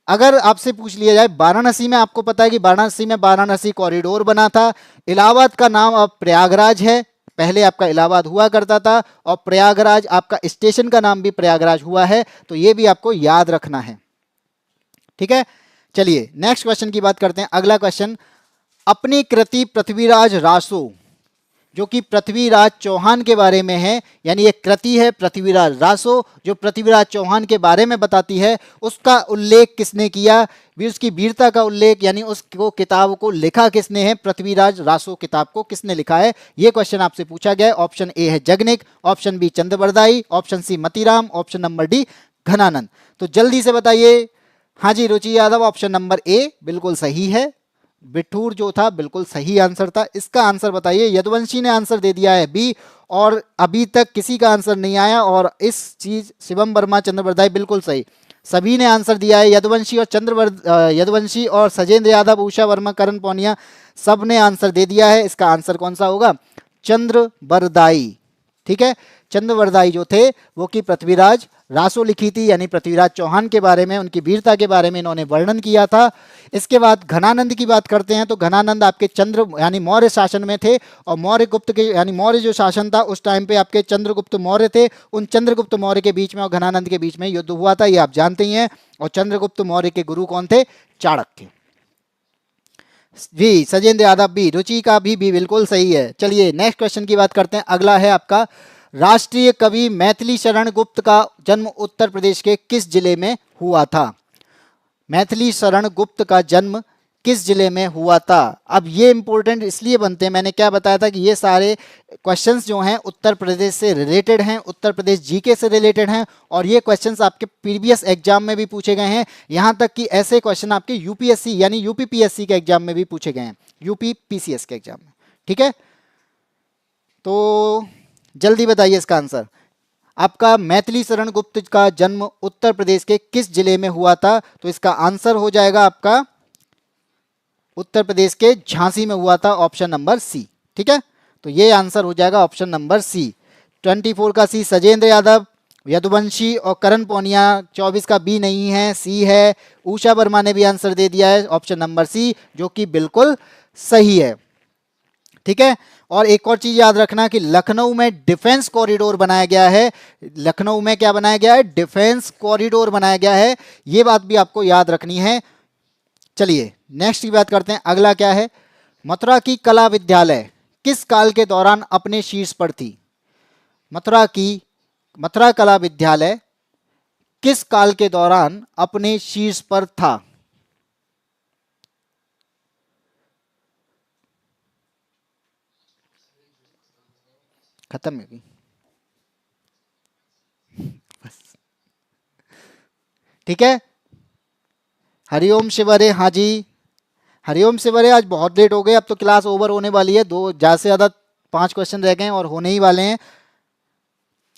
अगर आपसे पूछ लिया जाए वाराणसी में, आपको पता है कि वाराणसी में वाराणसी कॉरिडोर बना था। इलाहाबाद का नाम अब प्रयागराज है, पहले आपका इलाहाबाद हुआ करता था, और प्रयागराज आपका स्टेशन का नाम भी प्रयागराज हुआ है, तो ये भी आपको याद रखना है। ठीक है, चलिए नेक्स्ट क्वेश्चन की बात करते हैं। अगला क्वेश्चन, अपनी कृति पृथ्वीराज रासो, जो कि पृथ्वीराज चौहान के बारे में है, यानी एक कृति है पृथ्वीराज रासो जो पृथ्वीराज चौहान के बारे में बताती है, उसका उल्लेख किसने किया, भी उसकी वीरता का उल्लेख, यानी उसको किताब को लिखा किसने है, पृथ्वीराज रासो किताब को किसने लिखा है, ये क्वेश्चन आपसे पूछा गया है। ऑप्शन ए है Jagnik, option B Chandbardai, option C Matiram, option number D Ghananand. तो जल्दी से बताइए। हाँ जी, Ruchi Yadav, option number A बिल्कुल सही है, बिठूर जो था बिल्कुल सही आंसर था। इसका आंसर बताइए। यदुवंशी ने आंसर दे दिया है बी, और अभी तक किसी का आंसर नहीं आया, और इस चीज शिवम वर्मा, चंद्रबरदाई बिल्कुल सही, सभी ने आंसर दिया है। यदुवंशी और सजेंद्र यादव, उषा वर्मा, करण पोनिया, सब ने आंसर दे दिया है। इसका आंसर कौन सा होगा, चंद्रबरदाई। ठीक है, चंद्रवरदाई जो थे वो कि पृथ्वीराज रासो लिखी थी, यानी पृथ्वीराज चौहान के बारे में, उनकी वीरता के बारे में इन्होंने वर्णन किया था। इसके बाद घनानंद की बात करते हैं तो घनानंद आपके चंद्र यानी मौर्य शासन में थे, और मौर्य गुप्त के यानी मौर्य जो शासन था उस टाइम पे आपके चंद्रगुप्त मौर्य थे, उन चंद्रगुप्त मौर्य के बीच में और घनानंद के बीच में युद्ध हुआ था, ये आप जानते ही हैं। और चंद्रगुप्त मौर्य के गुरु कौन थे? चाणक्य। जी सजेंद्र यादव भी, रुचि का भी बिल्कुल सही है। चलिए नेक्स्ट क्वेश्चन की बात करते हैं। अगला है आपका, राष्ट्रीय कवि मैथिली शरण गुप्त का जन्म उत्तर प्रदेश के किस जिले में हुआ था? मैथिली शरण गुप्त का जन्म किस जिले में हुआ था? अब ये इंपॉर्टेंट इसलिए बनते हैं, मैंने क्या बताया था कि ये सारे क्वेश्चंस जो हैं उत्तर प्रदेश से रिलेटेड हैं, उत्तर प्रदेश जीके से रिलेटेड हैं, और ये क्वेश्चंस आपके प्रीवियस एग्जाम में भी पूछे गए हैं। यहाँ तक कि ऐसे क्वेश्चन आपके यूपीएससी यानी यूपीपीएससी के एग्जाम में भी पूछे गए हैं, यूपीपीसीएस के एग्जाम में। ठीक है, तो जल्दी बताइए इसका आंसर। आपका मैथिली शरण गुप्त का जन्म उत्तर प्रदेश के किस जिले में हुआ था? तो इसका आंसर हो जाएगा आपका उत्तर प्रदेश के झांसी में हुआ था, ऑप्शन नंबर सी। ठीक है, तो ये आंसर हो जाएगा ऑप्शन नंबर सी। 24 का सी सजेंद्र यादव, यदुवंशी और करण पौनिया। 24 का बी नहीं है, सी है। उषा वर्मा ने भी आंसर दे दिया है ऑप्शन नंबर सी, जो कि बिल्कुल सही है। ठीक है, और एक और चीज याद रखना कि लखनऊ में डिफेंस कॉरिडोर बनाया गया है। लखनऊ में क्या बनाया गया है? डिफेंस कॉरिडोर बनाया गया है, ये बात भी आपको याद रखनी है। चलिए नेक्स्ट की बात करते हैं। अगला क्या है? मथुरा की कला विद्यालय किस काल के दौरान अपने शीर्ष पर थी? मथुरा कला विद्यालय किस काल के दौरान अपने शीर्ष पर था? खत्म हो गई बस। ठीक है, हरिओम शिवरे। हाँ जी, हरिओम शिवरे, आज बहुत लेट हो गए, अब तो क्लास ओवर होने वाली है। दो ज़्यादा से ज़्यादा 5 क्वेश्चन रह गए हैं और होने ही वाले हैं।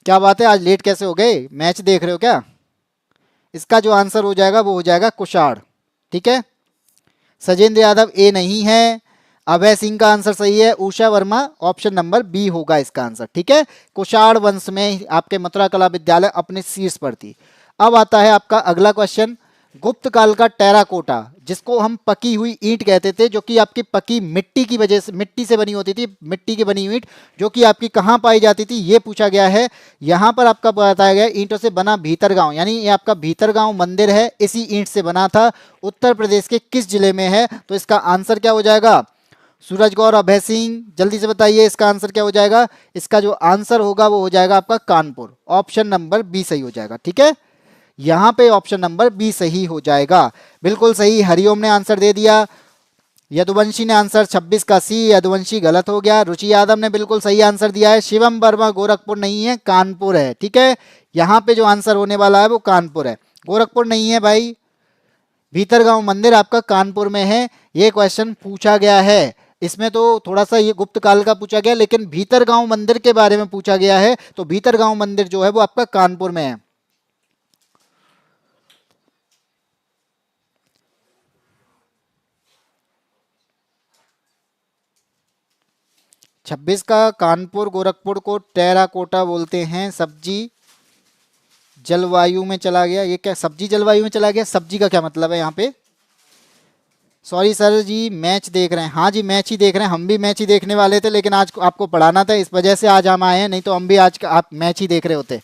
क्या बात है, आज लेट कैसे हो गए? मैच देख रहे हो क्या? इसका जो आंसर हो जाएगा वो हो जाएगा कुषाण। ठीक है, सजेंद्र यादव ए नहीं है, अभय सिंह का आंसर सही है, Usha Verma option number B होगा इसका आंसर। ठीक है, कुषाण वंश में आपके मथुरा कला विद्यालय अपने शीर्ष पर थी। अब आता है आपका अगला क्वेश्चन, गुप्त काल का टेराकोटा जिसको हम पकी हुई ईंट कहते थे, जो कि आपकी पकी मिट्टी की वजह से, मिट्टी से बनी होती थी, मिट्टी की बनी हुई ईंट, जो कि आपकी कहाँ पाई जाती थी ये पूछा गया है। यहाँ पर आपका बताया गया ईंटों से बना भीतरगांव, यानी ये आपका भीतरगांव मंदिर है, इसी ईंट से बना था, उत्तर प्रदेश के किस जिले में है? तो इसका आंसर क्या हो जाएगा? सूरजगौर, अभय सिंह जल्दी से बताइए इसका आंसर क्या हो जाएगा? इसका जो आंसर होगा वो हो जाएगा आपका कानपुर, ऑप्शन नंबर बी सही हो जाएगा। ठीक है, यहां पे ऑप्शन नंबर बी सही हो जाएगा, बिल्कुल सही। हरिओम ने आंसर दे दिया, यदुवंशी ने आंसर 26 का सी, यदुवंशी गलत हो गया। रुचि यादव ने बिल्कुल सही आंसर दिया है। शिवम वर्मा, गोरखपुर नहीं है, कानपुर है। ठीक है, यहां पे जो आंसर होने वाला है वो कानपुर है, गोरखपुर नहीं है भाई। भीतरगांव मंदिर आपका कानपुर में है, ये क्वेश्चन पूछा गया है। इसमें तो थोड़ा सा ये गुप्त काल का पूछा गया, लेकिन भीतरगांव मंदिर के बारे में पूछा गया है, तो भीतरगांव मंदिर जो है वो आपका कानपुर में है। 26 का कानपुर, गोरखपुर को टेराकोटा बोलते हैं। सब्जी जलवायु में चला गया, ये क्या सब्जी जलवायु में चला गया? सब्जी का क्या मतलब है यहाँ पे? सॉरी सर जी, मैच देख रहे हैं। हाँ जी, मैच ही देख रहे हैं, हम भी मैच ही देखने वाले थे, लेकिन आज आपको पढ़ाना था, इस वजह से आज हम आए हैं, नहीं तो हम भी आज आप मैच ही देख रहे होते।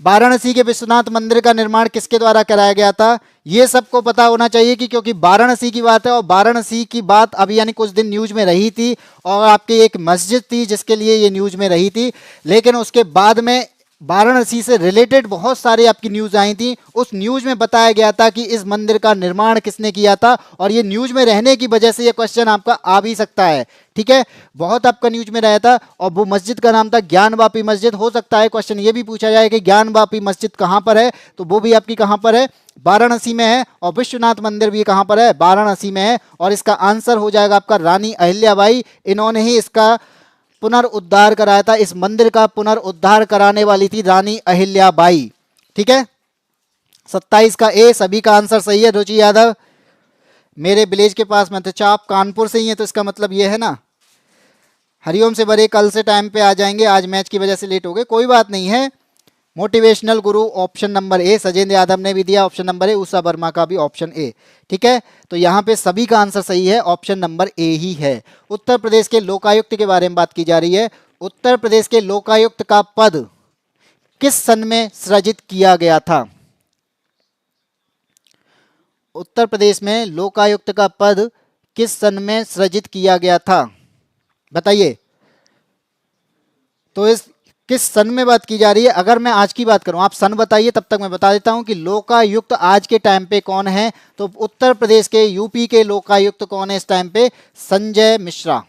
वाराणसी के विश्वनाथ मंदिर का निर्माण किसके द्वारा कराया गया था? ये सबको पता होना चाहिए कि क्योंकि वाराणसी की बात है, और वाराणसी की बात अभी यानी कुछ दिन न्यूज में रही थी, और आपकी एक मस्जिद थी जिसके लिए ये न्यूज में रही थी, लेकिन उसके बाद में वाराणसी से रिलेटेड बहुत सारी आपकी न्यूज आई थी। उस न्यूज में बताया गया था कि इस मंदिर का निर्माण किसने किया था, और ये न्यूज में रहने की वजह से ये क्वेश्चन आपका आ भी सकता है। ठीक है, बहुत आपका न्यूज में रहा था, और वो मस्जिद का नाम था ज्ञान वापी मस्जिद। हो सकता है क्वेश्चन ये भी पूछा जाए कि ज्ञान वापी मस्जिद कहाँ पर है, तो वो भी आपकी कहाँ पर है? वाराणसी में है। और विश्वनाथ मंदिर भी कहाँ पर है? वाराणसी में है। और इसका आंसर हो जाएगा आपका रानी अहिल्याबाई, इन्होंने ही इसका पुनर्उद्धार कराया था। इस मंदिर का पुनर्उद्धार कराने वाली थी रानी अहिल्याबाई। ठीक है, 27 का ए, सभी का आंसर सही है। रुचि यादव, मेरे विलेज के पास में, तो आप कानपुर से ही है, तो इसका मतलब ये है ना। हरिओम से भरे कल से टाइम पे आ जाएंगे, आज मैच की वजह से लेट हो गए, कोई बात नहीं है। मोटिवेशनल गुरु ऑप्शन नंबर ए, सजेंद्र यादव ने भी दिया ऑप्शन नंबर ए, उषा वर्मा का भी ऑप्शन ए। ठीक है, तो यहाँ पे सभी का आंसर सही है, ऑप्शन नंबर ए ही है। उत्तर प्रदेश के लोकायुक्त के बारे में बात की जा रही है। उत्तर प्रदेश के लोकायुक्त का पद किस सन में सृजित किया गया था? उत्तर प्रदेश में लोकायुक्त का पद किस सन में सृजित किया गया था, बताइए। तो इस किस सन में बात की जा रही है? अगर मैं आज की बात करूं, आप सन बताइए, तब तक मैं बता देता हूं कि लोकायुक्त आज के टाइम पे कौन है। तो उत्तर प्रदेश के, यूपी के लोकायुक्त कौन है इस टाइम पे? संजय मिश्रा।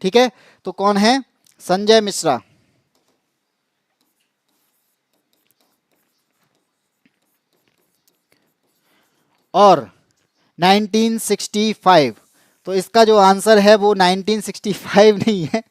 ठीक है, तो कौन है? संजय मिश्रा। और 1965, तो इसका जो आंसर है वो 1965 नहीं है,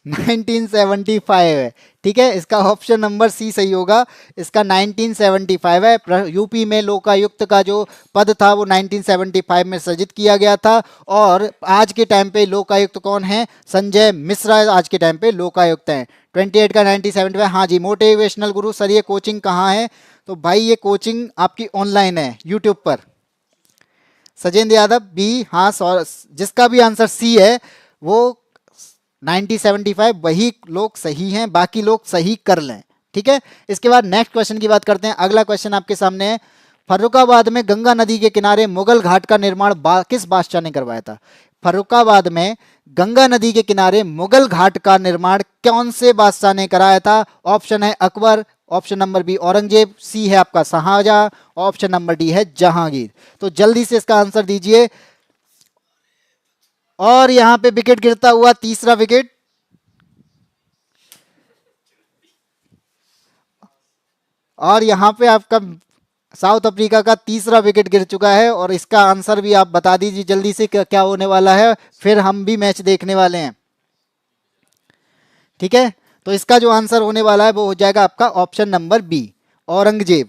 1975 है। ठीक है, इसका ऑप्शन नंबर सी सही होगा, इसका 1975 है। यूपी में लोकायुक्त का जो पद था वो 1975 में सृजित किया गया था। और आज के टाइम पे लोकायुक्त कौन है? संजय मिश्रा आज के टाइम पे लोकायुक्त हैं। 28 का 1975। हाँ जी, मोटिवेशनल गुरु सर ये कोचिंग कहाँ है? तो भाई ये कोचिंग आपकी ऑनलाइन है यूट्यूब पर। सजेंद्र यादव बी, हाँ, जिसका भी आंसर सी है वो 1975 वही लोग सही हैं, बाकी लोग सही कर लें। ठीक है, इसके बाद नेक्स्ट क्वेश्चन की बात करते हैं। अगला क्वेश्चन आपके सामने है, फर्रुखाबाद में गंगा नदी के किनारे मुगल घाट का निर्माण किस बादशाह ने करवाया था? फर्रुखाबाद में गंगा नदी के किनारे मुगल घाट का निर्माण कौन से बादशाह ने कराया था? ऑप्शन है Akbar, option number B Aurangzeb, C है आपका शाहजहां, ऑप्शन नंबर डी है जहांगीर। तो जल्दी से इसका आंसर दीजिए। और यहां पे विकेट गिरता हुआ, तीसरा विकेट, और यहां पे आपका साउथ अफ्रीका का तीसरा विकेट गिर चुका है। और इसका आंसर भी आप बता दीजिए जल्दी से क्या होने वाला है, फिर हम भी मैच देखने वाले हैं। ठीक है, तो इसका जो आंसर होने वाला है वो हो जाएगा आपका option number B, Aurangzeb.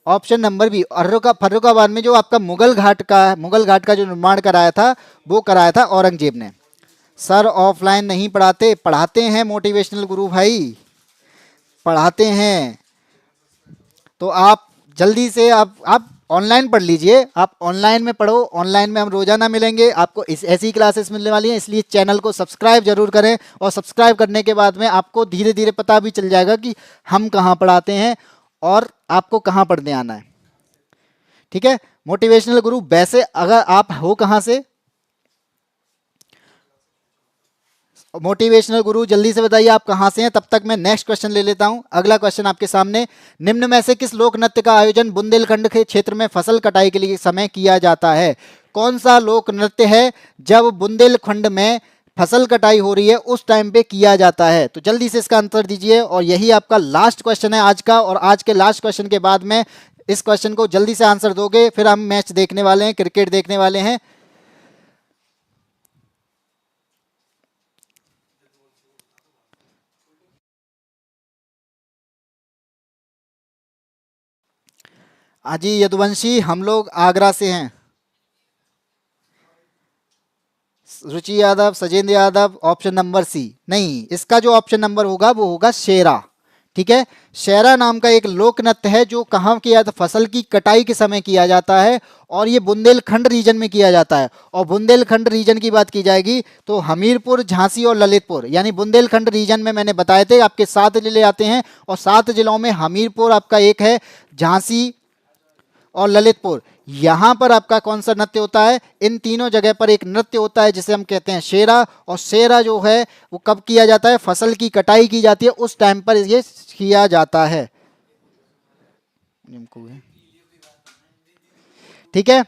Option number B, Farrukhabad में जो आपका मुगल घाट का जो निर्माण कराया था वो कराया था औरंगजेब ने। सर ऑफलाइन नहीं पढ़ाते, पढ़ाते हैं मोटिवेशनल गुरु भाई, पढ़ाते हैं। तो आप जल्दी से आप ऑनलाइन पढ़ लीजिए, आप ऑनलाइन में पढ़ो, ऑनलाइन में हम रोजाना मिलेंगे, आपको ऐसी क्लासेस मिलने वाली हैं। इसलिए चैनल को सब्सक्राइब जरूर करें, और सब्सक्राइब करने के बाद में आपको धीरे धीरे पता भी चल जाएगा कि हम कहाँ पढ़ाते हैं और आपको कहाँ पढ़ने आना है। ठीक है, मोटिवेशनल गुरु वैसे अगर आप हो कहाँ से? मोटिवेशनल गुरु जल्दी से बताइए आप कहां से हैं, तब तक मैं नेक्स्ट क्वेश्चन ले लेता हूं। अगला क्वेश्चन आपके सामने, निम्न में से किस लोक नृत्य का आयोजन बुंदेलखंड के क्षेत्र में फसल कटाई के लिए समय किया जाता है? कौन सा लोक नृत्य है जब बुंदेलखंड में फसल कटाई हो रही है उस टाइम पे किया जाता है? तो जल्दी से इसका आंसर दीजिए, और यही आपका लास्ट क्वेश्चन है आज का। और आज के लास्ट क्वेश्चन के बाद में इस क्वेश्चन को जल्दी से आंसर दोगे, फिर हम मैच देखने वाले हैं, क्रिकेट देखने वाले हैं। अजी यदुवंशी, हम लोग आगरा से हैं। Ruchi Yadav, Sajendra Yadav, option number C नहीं, इसका जो ऑप्शन नंबर होगा वो होगा शेरा। ठीक है, शेरा नाम का एक लोक नृत्य है जो कहाँ किया जाता? फसल की कटाई के समय किया जाता है, और ये बुंदेलखंड रीजन में किया जाता है। और बुंदेलखंड रीजन की बात की जाएगी तो हमीरपुर, झांसी और ललितपुर, यानी बुंदेलखंड रीजन में मैंने बताए थे आपके 7 जिले आते हैं, और 7 जिलों में हमीरपुर आपका एक है, झांसी और ललितपुर, यहां पर आपका कौन सा नृत्य होता है? इन तीनों जगह पर एक नृत्य होता है जिसे हम कहते हैं शेरा। और शेरा जो है वो कब किया जाता है? फसल की कटाई की जाती है उस टाइम पर ये किया जाता है। ठीक है,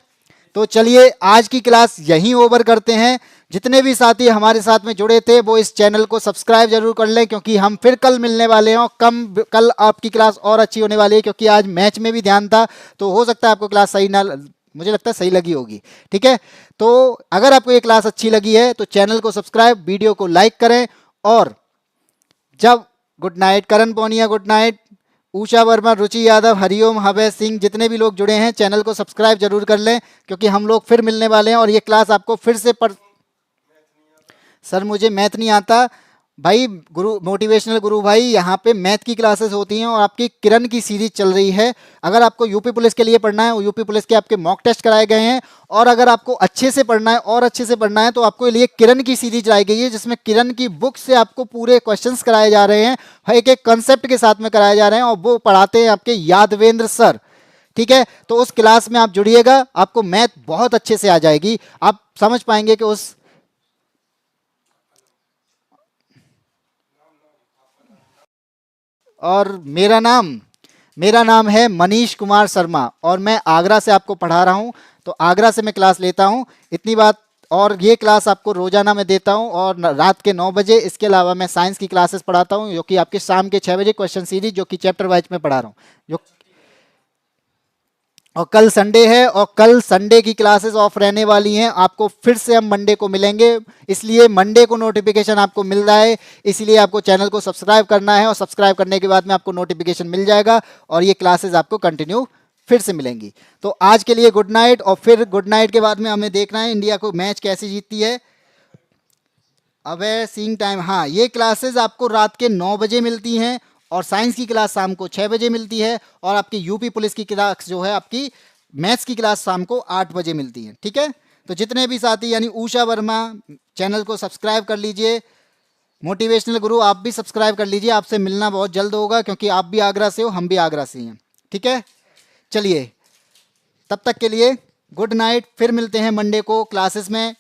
तो चलिए आज की क्लास यहीं ओवर करते हैं। जितने भी साथी हमारे साथ में जुड़े थे वो इस चैनल को सब्सक्राइब जरूर कर लें, क्योंकि हम फिर कल मिलने वाले हैं, और कल आपकी क्लास और अच्छी होने वाली है, क्योंकि आज मैच में भी ध्यान था, तो हो सकता है आपको क्लास सही ना, मुझे लगता है सही लगी होगी। ठीक है, तो अगर आपको ये क्लास अच्छी लगी है तो चैनल को सब्सक्राइब, वीडियो को लाइक करें। और जब गुड नाइट करण पोनिया, गुड नाइट उषा वर्मा, रुचि यादव, हरिओम, हवै सिंह, जितने भी लोग जुड़े हैं चैनल को सब्सक्राइब जरूर कर लें, क्योंकि हम लोग फिर मिलने वाले हैं, और ये क्लास आपको फिर से सर मुझे मैथ नहीं आता। भाई गुरु, मोटिवेशनल गुरु भाई, यहाँ पे मैथ की क्लासेस होती हैं और आपकी किरण की सीरीज चल रही है। अगर आपको यूपी पुलिस के लिए पढ़ना है, यूपी पुलिस के आपके मॉक टेस्ट कराए गए हैं, और अगर आपको अच्छे से पढ़ना है और अच्छे से पढ़ना है तो आपको लिए किरण की सीरीज लाई गई है, जिसमें किरण की बुक से आपको पूरे क्वेश्चंस कराए जा रहे हैं, एक एक कंसेप्ट के साथ में कराए जा रहे हैं, और वो पढ़ाते हैं आपके यादवेंद्र सर। ठीक है, तो उस क्लास में आप जुड़िएगा, आपको मैथ बहुत अच्छे से आ जाएगी, आप समझ पाएंगे कि उस। और मेरा नाम है मनीष कुमार शर्मा, और मैं आगरा से आपको पढ़ा रहा हूँ। तो आगरा से मैं क्लास लेता हूँ, इतनी बात। और ये क्लास आपको रोजाना मैं देता हूँ, और रात के 9 बजे। इसके अलावा मैं साइंस की क्लासेस पढ़ाता हूँ, जो कि आपके शाम के 6 बजे क्वेश्चन सीरीज, जो कि चैप्टर वाइज में पढ़ा रहा हूँ। जो और कल संडे है, और कल संडे की क्लासेस ऑफ रहने वाली हैं। आपको फिर से हम मंडे को मिलेंगे, इसलिए मंडे को नोटिफिकेशन आपको मिल रहा है, इसलिए आपको चैनल को सब्सक्राइब करना है, और सब्सक्राइब करने के बाद में आपको नोटिफिकेशन मिल जाएगा, और ये क्लासेस आपको कंटिन्यू फिर से मिलेंगी। तो आज के लिए गुड नाइट, और फिर गुड नाइट के बाद में हमें देखना है इंडिया को मैच कैसे जीतती है। अबे सीइंग टाइम, हाँ, ये क्लासेस आपको रात के 9 बजे मिलती हैं, और साइंस की क्लास शाम को 6 बजे मिलती है, और आपकी यूपी पुलिस की क्लास जो है आपकी मैथ्स की क्लास शाम को 8 बजे मिलती है। ठीक है, तो जितने भी साथी, यानी उषा वर्मा, चैनल को सब्सक्राइब कर लीजिए। मोटिवेशनल गुरु आप भी सब्सक्राइब कर लीजिए, आपसे मिलना बहुत जल्द होगा, क्योंकि आप भी आगरा से हो, हम भी आगरा से हैं। ठीक है, चलिए, तब तक के लिए गुड नाइट, फिर मिलते हैं मंडे को क्लासेस में।